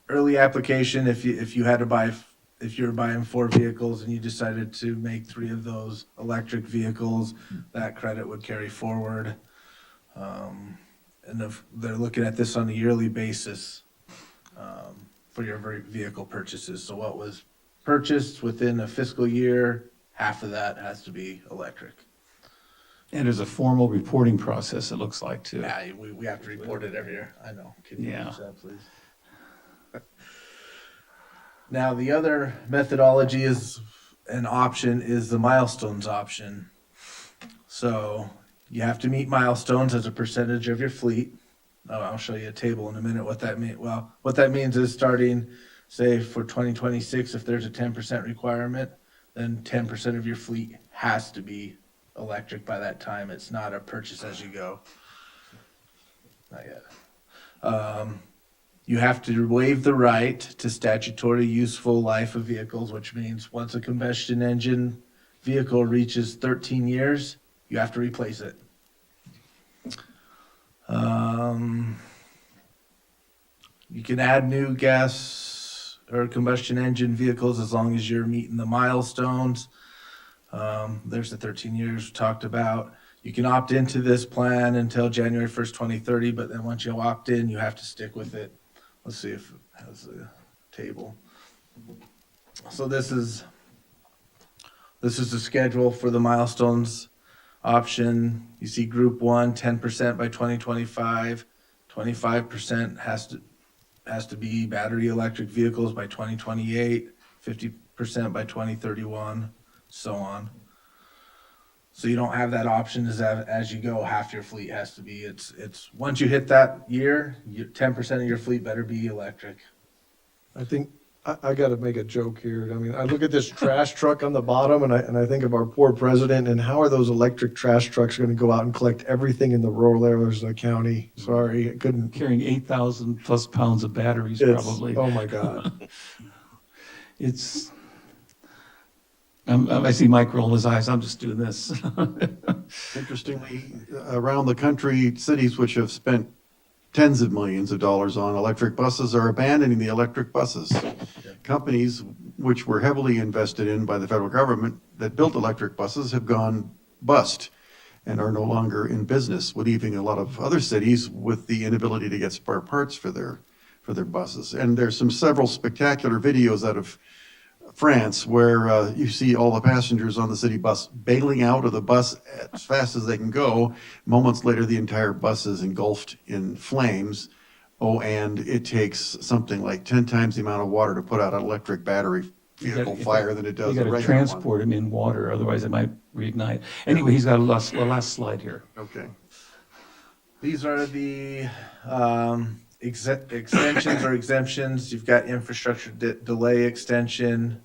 Speaker 16: Early application, if you're buying 4 vehicles and you decided to make 3 of those electric vehicles, that credit would carry forward. And if they're looking at this on a yearly basis for your vehicle purchases. So what was purchased within a fiscal year, half of that has to be electric.
Speaker 2: And there's a formal reporting process, it looks like, too.
Speaker 16: Yeah, we have to report it every year. I know. Can you use that, please? Now, the other methodology is an option is the milestones option. So you have to meet milestones as a percentage of your fleet. I'll show you a table in a minute what that means. Well, what that means is starting, say, for 2026, if there's a 10% requirement, then 10% of your fleet has to be electric by that time. It's not a purchase as you go. Not yet. You have to waive the right to statutory useful life of vehicles, which means once a combustion engine vehicle reaches 13 years, you have to replace it. You can add new gas or combustion engine vehicles as long as you're meeting the milestones. There's the 13 years we talked about. You can opt into this plan until January 1st, 2030, but then once you opt in, you have to stick with it. Let's see if it has a table. So this is the schedule for the milestones option. You see Group 1, 10% by 2025, 25% has to be battery electric vehicles by 2028, 50% by 2031, so on. So you don't have that option as you go, half your fleet has to be. It's once you hit that year, 10% of your fleet better be electric.
Speaker 9: I think, I got to make a joke here. I mean, I look at this trash truck on the bottom and I think of our poor president and how are those electric trash trucks going to go out and collect everything in the rural areas of the county? Sorry, I couldn't.
Speaker 2: Carrying 8,000 plus pounds of batteries,
Speaker 9: It's-
Speaker 2: probably.
Speaker 9: Oh, my God.
Speaker 2: It's, I see Mike rolling his eyes, I'm just doing this.
Speaker 5: Interestingly, around the country, cities which have spent tens of millions of dollars on electric buses are abandoning the electric buses. Companies which were heavily invested in by the federal government that built electric buses have gone bust and are no longer in business, leaving a lot of other cities with the inability to get spare parts for their buses. And there's several spectacular videos out of France where you see all the passengers on the city bus bailing out of the bus as fast as they can go. Moments later, the entire bus is engulfed in flames. Oh, and it takes something like 10 times the amount of water to put out an electric battery vehicle fire than it does a
Speaker 2: You got
Speaker 5: regular
Speaker 2: to transport him in water, otherwise it might reignite. Anyway, he's got a last slide here.
Speaker 5: Okay.
Speaker 16: These are the extensions or exemptions. You've got infrastructure delay extension.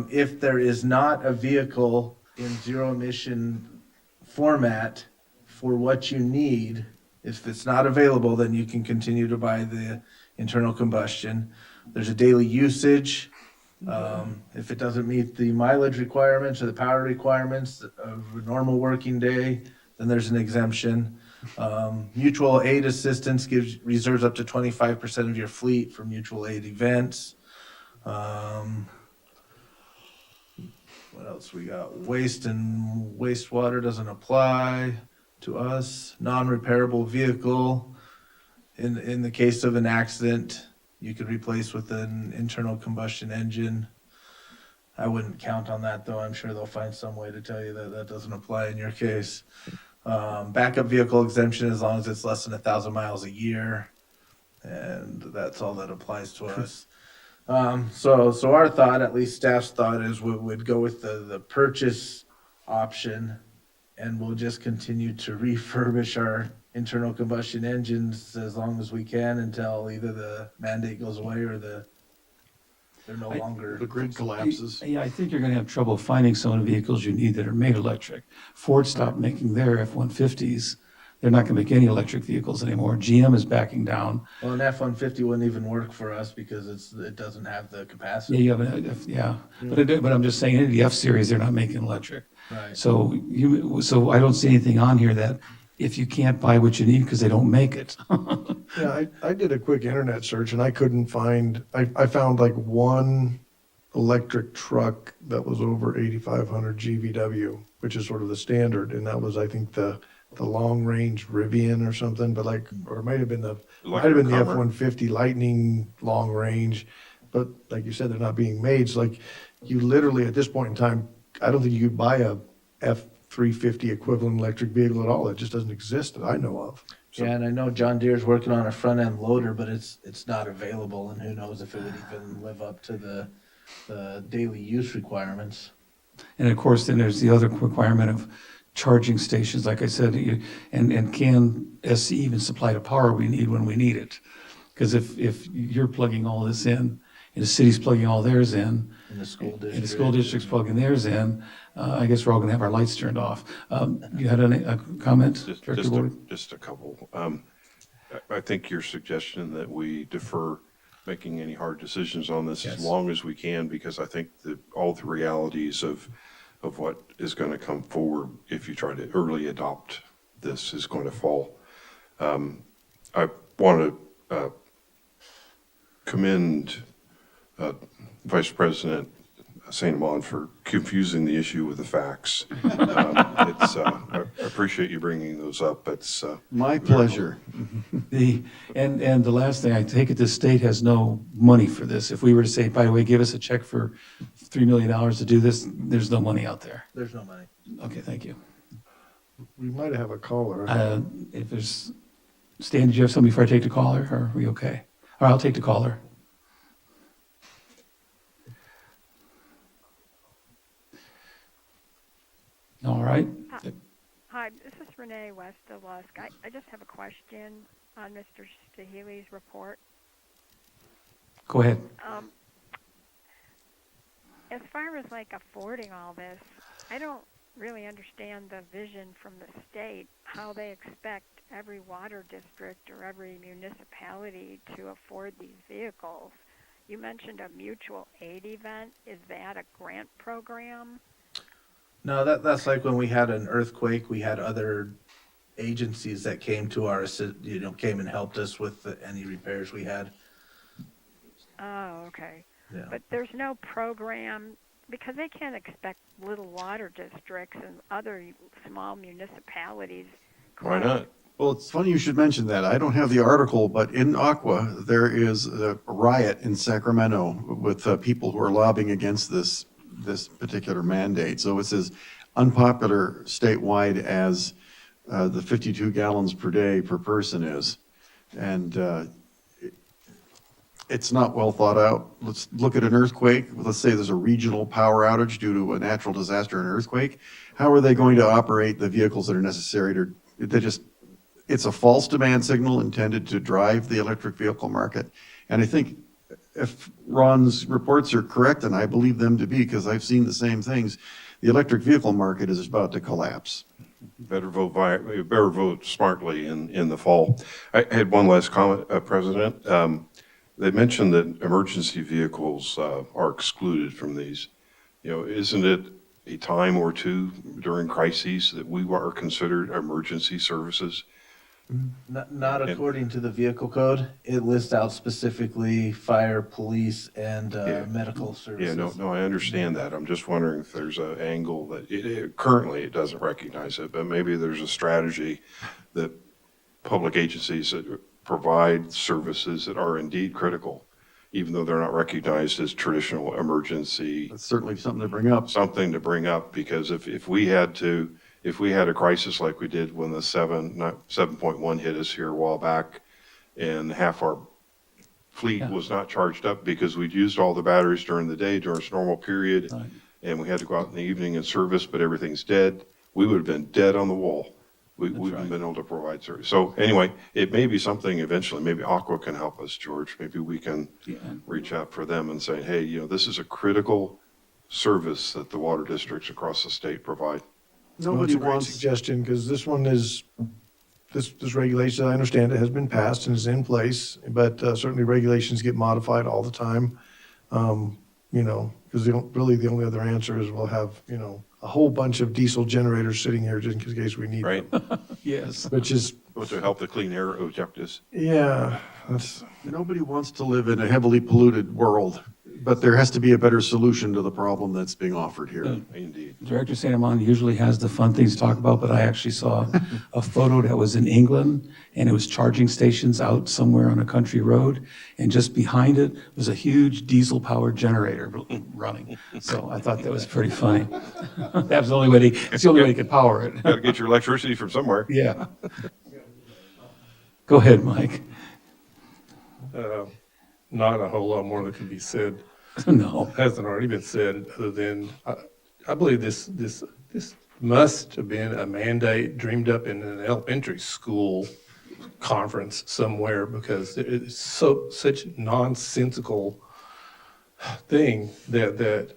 Speaker 16: If there is not a vehicle in zero emission format for what you need, if it's not available, then you can continue to buy the internal combustion. There's a daily usage. If it doesn't meet the mileage requirements or the power requirements of a normal working day, then there's an exemption. Mutual aid assistance reserves up to 25% of your fleet for mutual aid events. What else we got? Waste and wastewater doesn't apply to us. Non-repairable vehicle. In the case of an accident, you could replace with an internal combustion engine. I wouldn't count on that, though. I'm sure they'll find some way to tell you that that doesn't apply in your case. Backup vehicle exemption as long as it's less than 1,000 miles a year. And that's all that applies to us. So our thought, at least staff's thought, is we would go with the purchase option, and we'll just continue to refurbish our internal combustion engines as long as we can until either the mandate goes away or they're no longer.
Speaker 5: The grid collapses.
Speaker 2: Yeah, I think you're going to have trouble finding some of the vehicles you need that are made electric. Ford stopped making their F-150s. They're not going to make any electric vehicles anymore. GM is backing down.
Speaker 16: Well, an F-150 wouldn't even work for us because it doesn't have the capacity.
Speaker 2: Yeah, you have an F, yeah. But I'm just saying, in the F-Series, they're not making electric.
Speaker 16: Right.
Speaker 2: So I don't see anything on here that if you can't buy what you need because they don't make it.
Speaker 9: Yeah, I did a quick internet search and I couldn't find, I found like one electric truck that was over 8,500 GVW, which is sort of the standard. And that was, I think, the long range Rivian or something, but or it might have been the F-150 Lightning long range. But like you said, they're not being made. So you literally at this point in time, I don't think you could buy a F-350 equivalent electric vehicle at all. It just doesn't exist that I know of. So,
Speaker 16: yeah, and I know John Deere's working on a front end loader, but it's not available, and who knows if it would even live up to the daily use requirements.
Speaker 2: And of course, then there's the other requirement of charging stations, like I said, and can SC even supply the power we need when we need it? Because if you're plugging all this in, and the city's plugging all theirs in,
Speaker 16: In the school district.
Speaker 2: and the school district's plugging theirs in, I guess we're all gonna have our lights turned off. You had a comment, Director Boyd?
Speaker 4: Just a couple. I think your suggestion that we defer making any hard decisions on this as long as we can, because I think that all the realities of what is going to come forward if you try to early adopt this is going to fall. I want to commend Vice President St. Amand for confusing the issue with the facts. I appreciate you bringing those up. It's
Speaker 5: My pleasure.
Speaker 2: And the last thing, I take it the state has no money for this. If we were to say, by the way, give us a check for $3 million to do this, there's no money out there.
Speaker 16: There's no money.
Speaker 2: Okay, thank you.
Speaker 9: We might have a caller.
Speaker 2: If there's, Stan, did you have something before I take the caller, or are we okay? All right, I'll take the caller. All right.
Speaker 13: Hi, this is Renee West of Lusk. I just have a question on Mr. Staheli's report.
Speaker 2: Go ahead.
Speaker 13: As far as like affording all this, I don't really understand the vision from the state, how they expect every water district or every municipality to afford these vehicles. You mentioned a mutual aid event. Is that a grant program?
Speaker 16: No, that's like when we had an earthquake, we had other agencies that came to our, came and helped us with any repairs we had.
Speaker 13: Oh, okay.
Speaker 16: Yeah.
Speaker 13: But there's no program, because they can't expect little water districts and other small municipalities.
Speaker 4: Why not?
Speaker 5: Well, it's funny you should mention that. I don't have the article, but in Aqua, there is a riot in Sacramento with people who are lobbying against this particular mandate. So it's as unpopular statewide as the 52 gallons per day per person is. And it's not well thought out. Let's look at an earthquake. Let's say there's a regional power outage due to a natural disaster, an earthquake. How are they going to operate the vehicles that are necessary to, it's a false demand signal intended to drive the electric vehicle market. And I think if Ron's reports are correct, and I believe them to be because I've seen the same things, the electric vehicle market is about to collapse.
Speaker 4: Better vote smartly in the fall. I had one last comment, President. They mentioned that emergency vehicles are excluded from these. Isn't it a time or two during crises that we are considered emergency services?
Speaker 16: Not according to the vehicle code. It lists out specifically fire, police, and medical services.
Speaker 4: Yeah, no, I understand that. I'm just wondering if there's an angle that currently it doesn't recognize it, but maybe there's a strategy that public agencies that provide services that are indeed critical, even though they're not recognized as traditional emergency.
Speaker 5: That's certainly something to bring up.
Speaker 4: Something to bring up, because if we had a crisis like we did when the 7.1 hit us here a while back, and half our fleet was not charged up because we'd used all the batteries during the day during its normal period,
Speaker 2: Right.
Speaker 4: and we had to go out in the evening and service, but everything's dead, we would have been dead on the wall. We wouldn't have been able to provide service. So anyway, it may be something eventually, maybe Aqua can help us, George. Maybe we can reach out for them and say, hey, this is a critical service that the water districts across the state provide.
Speaker 9: Nobody wants suggestion, because this one is, this regulation, I understand it has been passed and is in place, but certainly regulations get modified all the time. Because really the only other answer is we'll have, a whole bunch of diesel generators sitting here just in case we need them.
Speaker 4: Right.
Speaker 2: Yes.
Speaker 9: Which is,
Speaker 4: To help the clean air objectives.
Speaker 9: yeah, that's,
Speaker 5: Nobody wants to live in a heavily polluted world, but there has to be a better solution to the problem that's being offered here.
Speaker 4: Indeed.
Speaker 2: Director Santamon usually has the fun things to talk about, but I actually saw a photo that was in England, and it was charging stations out somewhere on a country road, and just behind it was a huge diesel-powered generator running. So I thought that was pretty funny. That was the only way it's the only way they could power it.
Speaker 4: Got to get your electricity from somewhere.
Speaker 2: Yeah. Go ahead, Mike.
Speaker 8: Not a whole lot more that can be said.
Speaker 2: No.
Speaker 8: Hasn't already been said, other than I believe this must have been a mandate dreamed up in an elementary school conference somewhere, because it's such nonsensical thing that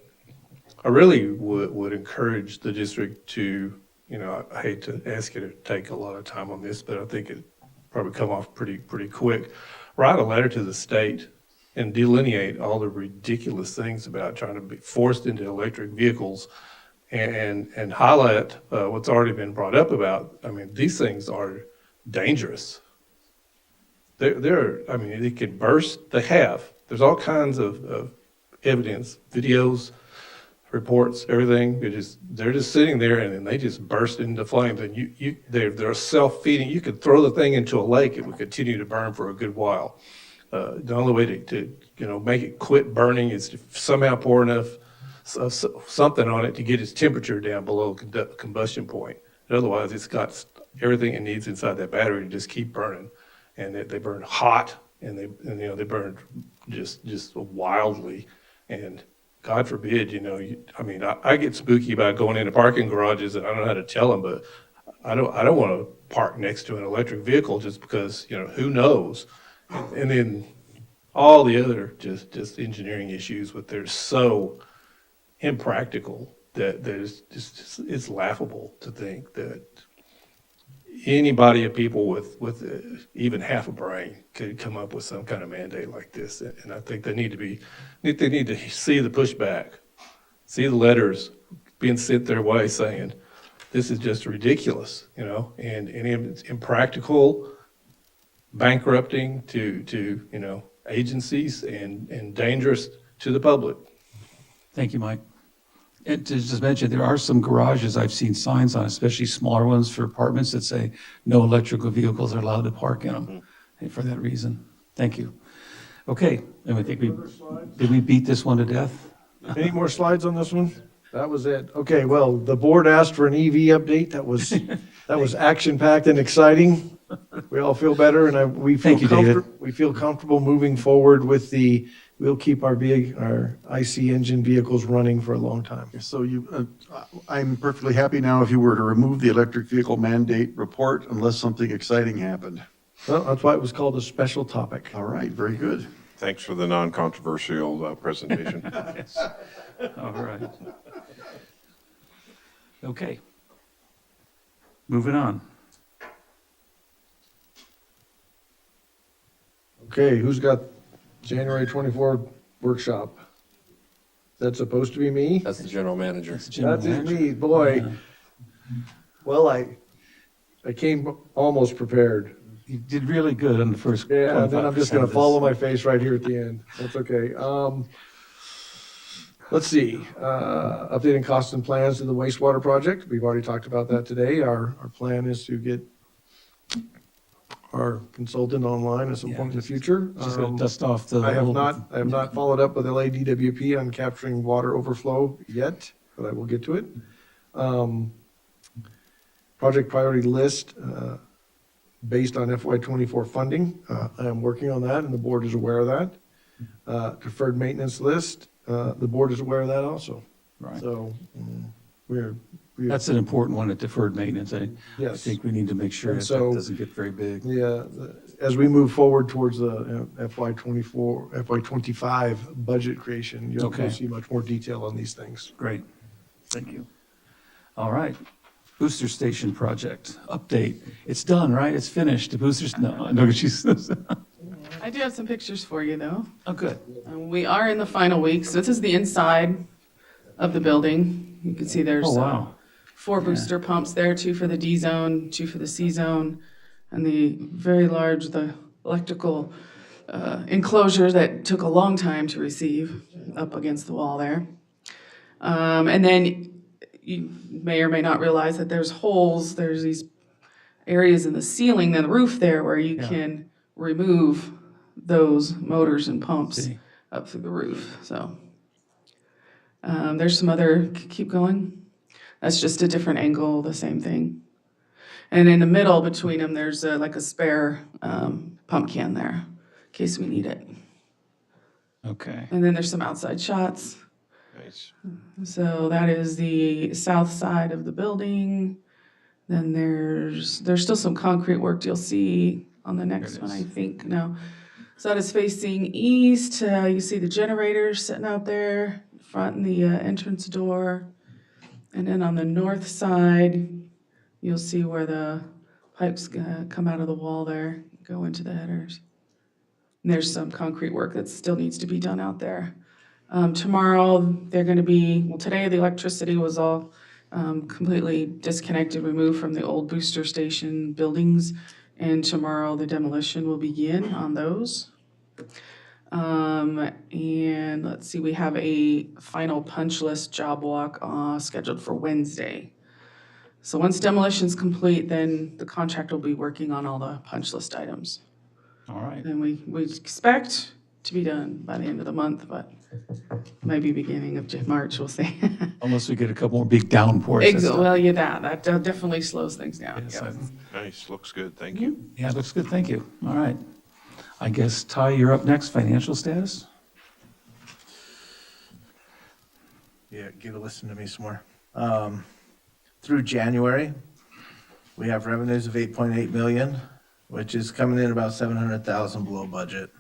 Speaker 8: I really would encourage the district to, I hate to ask you to take a lot of time on this, but I think it probably come off pretty quick. Write a letter to the state and delineate all the ridiculous things about trying to be forced into electric vehicles, and highlight what's already been brought up about, these things are dangerous. They can burst, they have. There's all kinds of evidence, videos, reports, everything. They're just sitting there, and then they just burst into flames, and they're self-feeding. You could throw the thing into a lake, it would continue to burn for a good while. The only way to make it quit burning is to somehow pour enough something on it to get its temperature down below combustion point. Otherwise, it's got everything it needs inside that battery to just keep burning. And they burn hot, and they burn just wildly. And God forbid, I get spooky about going into parking garages, and I don't know how to tell them, but I don't want to park next to an electric vehicle just because, who knows? And then all the other just engineering issues with they're so impractical that it's laughable to think that anybody of people with even half a brain could come up with some kind of mandate like this. And I think they need to see the pushback, see the letters being sent their way saying, this is just ridiculous, and it's impractical, bankrupting to agencies and dangerous to the public.
Speaker 2: Thank you, Mike. And to just mention, there are some garages I've seen signs on, especially smaller ones for apartments that say no electrical vehicles are allowed to park in them, and for that reason. Thank you. Okay, and I think did we beat this one to death?
Speaker 9: Any more slides on this one? That was it. Okay, well, the board asked for an EV update. That was action-packed and exciting. We all feel better, and we feel
Speaker 2: Thank you, David.
Speaker 9: we feel comfortable moving forward with we'll keep our IC engine vehicles running for a long time.
Speaker 5: So I'm perfectly happy now if you were to remove the electric vehicle mandate report unless something exciting happened.
Speaker 9: Well, that's why it was called a special topic.
Speaker 5: All right, very good.
Speaker 4: Thanks for the non-controversial presentation.
Speaker 2: Yes. All right. Okay. Moving on.
Speaker 9: Okay, who's got January 24 workshop? Is that supposed to be me?
Speaker 6: That's the general manager.
Speaker 9: That is me, boy. Well, I came almost prepared.
Speaker 2: You did really good on the first.
Speaker 9: Yeah, and then I'm just
Speaker 2: 25%
Speaker 9: gonna
Speaker 2: of this.
Speaker 9: follow my face right here at the end. That's okay. Let's see, updating costs and plans to the wastewater project. We've already talked about that today. Our plan is to get our consultant online at some point in the future.
Speaker 2: Just gonna dust off the.
Speaker 9: I have not followed up with LADWP on capturing water overflow yet, but I will get to it. Project priority list, based on FY '24 funding. I am working on that, and the board is aware of that. Deferred maintenance list, the board is aware of that also.
Speaker 2: Right.
Speaker 9: So
Speaker 2: That's an important one, at deferred maintenance. I
Speaker 9: Yes.
Speaker 2: think we need to make sure
Speaker 9: And
Speaker 2: that
Speaker 9: so-
Speaker 2: doesn't get very big.
Speaker 9: Yeah, as we move forward towards the FY '24, FY '25 budget creation, you'll see much more detail on these things.
Speaker 2: Great. Thank you. All right. Booster station project update. It's done, right? It's finished. The boosters, no, she's.
Speaker 15: I do have some pictures for you, though.
Speaker 2: Oh, good.
Speaker 15: We are in the final weeks. This is the inside of the building. You can see there's
Speaker 2: Oh, wow.
Speaker 15: 4 booster pumps there, 2 for the D zone, 2 for the C zone, and the very large, the electrical enclosure that took a long time to receive up against the wall there. And then you may or may not realize that there's holes, there's these areas in the ceiling and the roof there where you can remove those motors and pumps up through the roof. So there's some other, keep going. That's just a different angle, the same thing. And in the middle between them, there's like a spare pump can there in case we need it.
Speaker 2: Okay.
Speaker 15: And then there's some outside shots.
Speaker 4: Nice.
Speaker 15: So that is the south side of the building. Then there's still some concrete work you'll see on the next one, I think. No. So that is facing east. You see the generators sitting out there, front and the entrance door. And then on the north side, you'll see where the pipes come out of the wall there, go into the headers. And there's some concrete work that still needs to be done out there. Tomorrow, they're going to be, well, today the electricity was all completely disconnected, removed from the old booster station buildings. And tomorrow, the demolition will begin on those. And let's see, we have a final punch list job walk scheduled for Wednesday. So once demolition's complete, then the contractor will be working on all the punch list items.
Speaker 2: All right.
Speaker 15: And we expect to be done by the end of the month, but maybe beginning of March, we'll see.
Speaker 2: Unless we get a couple more big downpours. that's not-
Speaker 15: Well, yeah, that definitely slows things down.
Speaker 2: Yes,
Speaker 15: Yep.
Speaker 4: Nice, looks good, thank you.
Speaker 2: Yeah, it looks good, thank you. All right. I guess, Ty, you're up next, financial status?
Speaker 16: Yeah, get to listen to me some more. Through January, we have revenues of 8.8 million, which is coming in about 700,000 below budget.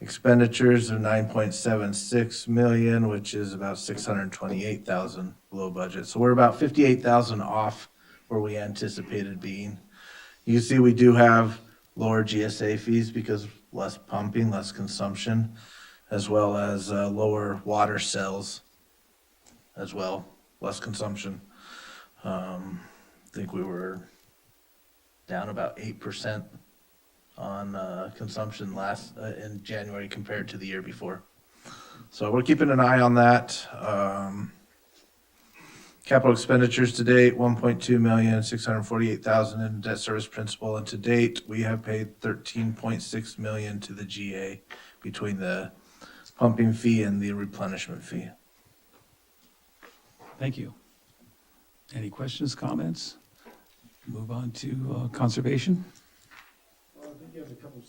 Speaker 16: Expenditures of 9.76 million, which is about 628,000 below budget. So we're about 58,000 off where we anticipated being. You can see we do have lower GSA fees because less pumping, less consumption, as well as lower water sales as well, less consumption. I think we were down about 8% on consumption in January compared to the year before. So we're keeping an eye on that. Capital expenditures to date, 1.2,648,000 in debt service principal, and to date, we have paid 13.6 million to the GA between the pumping fee and the replenishment fee.
Speaker 2: Thank you. Any questions, comments? Move on to conservation.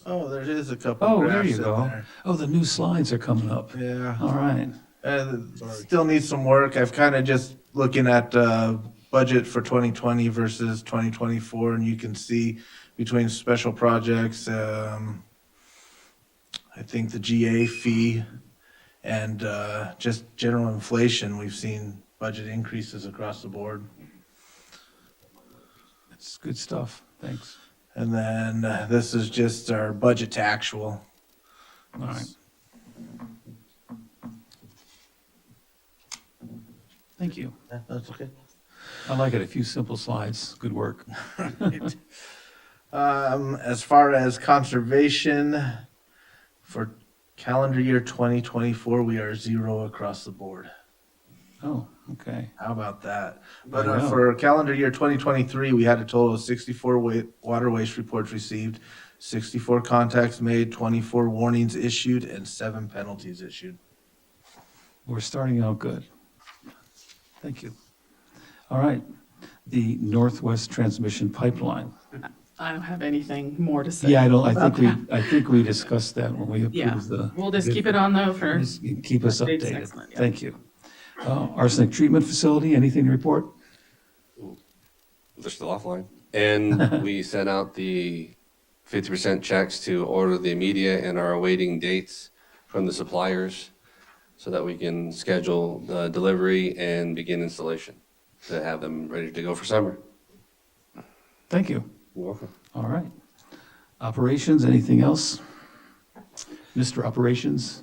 Speaker 16: Oh, there is a couple
Speaker 2: Oh, there
Speaker 16: graphs
Speaker 2: you
Speaker 16: in
Speaker 2: go.
Speaker 16: there.
Speaker 2: Oh, the new slides are coming up.
Speaker 16: Yeah.
Speaker 2: All right.
Speaker 16: Still needs some work. I've kind of just looking at budget for 2020 versus 2024, and you can see between special projects, I think the GA fee and just general inflation, we've seen budget increases across the board.
Speaker 2: That's good stuff. Thanks.
Speaker 16: And then this is just our budget to actual.
Speaker 2: All right. Thank you.
Speaker 16: That's okay.
Speaker 2: I like it. A few simple slides. Good work.
Speaker 16: As far as conservation, for calendar year 2024, we are 0 across the board.
Speaker 2: Oh, okay.
Speaker 16: How about that? But
Speaker 2: I know.
Speaker 16: for calendar year 2023, we had a total of 64 water waste reports received, 64 contacts made, 24 warnings issued, and 7 penalties issued.
Speaker 2: We're starting out good. Thank you. All right. The Northwest Transmission Pipeline.
Speaker 15: I don't have anything more to say.
Speaker 2: Yeah, I
Speaker 15: about that.
Speaker 2: think we discussed that when we
Speaker 15: Yeah,
Speaker 2: approved the.
Speaker 15: we'll just keep it on though for.
Speaker 2: Just keep us
Speaker 15: updates
Speaker 2: updated.
Speaker 15: next month, yeah.
Speaker 2: Thank you. Arsenic treatment facility, anything to report?
Speaker 6: They're still offline. And we sent out the 50% checks to order the immediate and are awaiting dates from the suppliers so that we can schedule the delivery and begin installation to have them ready to go for summer.
Speaker 2: Thank you.
Speaker 6: You're welcome.
Speaker 2: All right. Operations, anything else? Mr. Operations?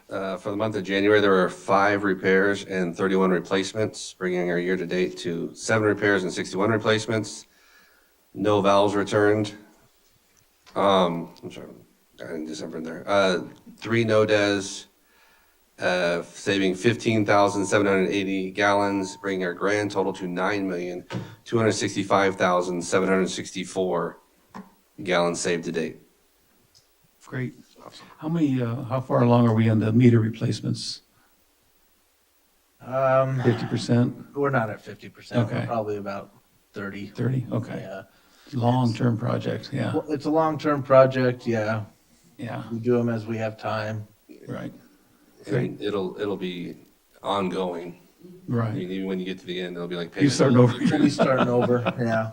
Speaker 6: For the month of January, there were 5 repairs and 31 replacements, bringing our year-to-date to 7 repairs and 61 replacements. No valves returned. I'm sorry, in December in there. 3 no-des, saving 15,780 gallons, bringing our grand total to 9,265,764 gallons saved to date.
Speaker 2: Great. How far along are we on the meter replacements? 50%?
Speaker 16: We're not at 50%.
Speaker 2: Okay.
Speaker 16: We're probably about 30.
Speaker 2: 30? Okay.
Speaker 16: Yeah.
Speaker 2: Long-term project, yeah.
Speaker 16: Well, it's a long-term project, yeah.
Speaker 2: Yeah,
Speaker 16: We do them as we have time.
Speaker 2: right.
Speaker 6: And it'll be ongoing.
Speaker 2: Right.
Speaker 6: Even when you get to the end, it'll be like.
Speaker 2: You're starting over.
Speaker 16: We'll be starting over, yeah.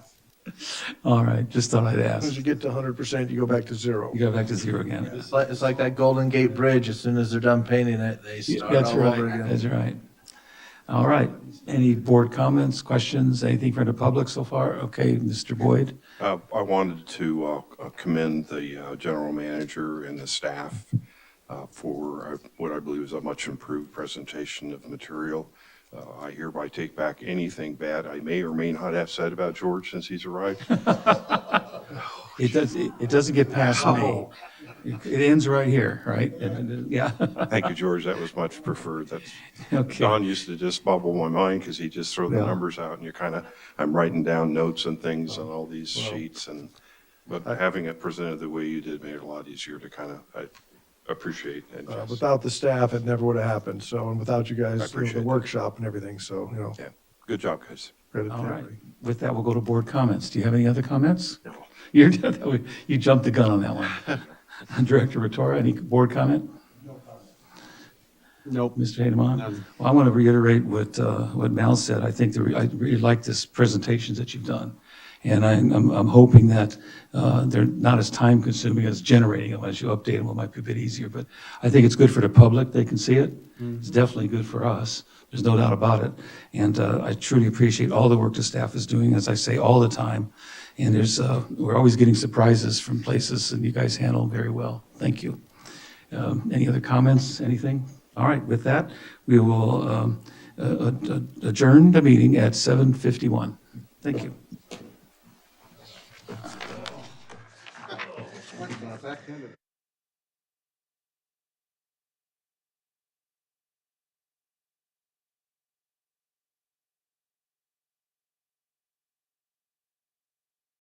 Speaker 2: All right, just thought I'd
Speaker 9: As
Speaker 2: ask.
Speaker 9: you get to 100%, you go back to 0.
Speaker 2: You go back to 0 again.
Speaker 16: It's like that Golden Gate Bridge. As soon as they're done painting it, they start
Speaker 2: That's
Speaker 16: all over
Speaker 2: right,
Speaker 16: again.
Speaker 2: that's right. All right, any board comments, questions, anything from the public so far? Okay, Mr. Boyd?
Speaker 4: I wanted to commend the general manager and the staff for what I believe is a much improved presentation of material. I hereby take back anything bad I may or may not have said about George since he's arrived.
Speaker 2: It doesn't get past me. It ends right here, right? Yeah.
Speaker 4: Thank you, George. That was much preferred. That's
Speaker 2: Okay.
Speaker 4: Don used to just bubble my mind because he just throw the
Speaker 2: Yeah.
Speaker 4: numbers out and I'm writing down notes and things on all these sheets but having it presented the way you did made it a lot easier to Appreciate it. Jess.
Speaker 9: Without the staff, it never would have happened. So, and without you
Speaker 4: I
Speaker 9: guys,
Speaker 4: appreciate
Speaker 9: the
Speaker 4: that.
Speaker 9: workshop and everything. So,
Speaker 4: Yeah, good job, guys.
Speaker 9: credit to
Speaker 2: All right.
Speaker 9: everybody.
Speaker 2: With that, we'll go to board comments. Do you have any other comments? No. You jumped the gun on that one. Director Ratora, any board comment?
Speaker 5: Nope.
Speaker 2: Mr. Hademan? Well, I want to reiterate what Mal said. I think I really like this presentations that you've done. And I'm hoping that they're not as time consuming as generating them. As you update them, it might be a bit easier. But I think it's good for the public. They can see it. It's definitely good for us. There's no doubt about it. And I truly appreciate all the work the staff is doing, as I say all the time. And we're always getting surprises from places, and you guys handle them very well. Thank you. Any other comments, anything? All right, with that, we will adjourn the meeting at 7:51. Thank you.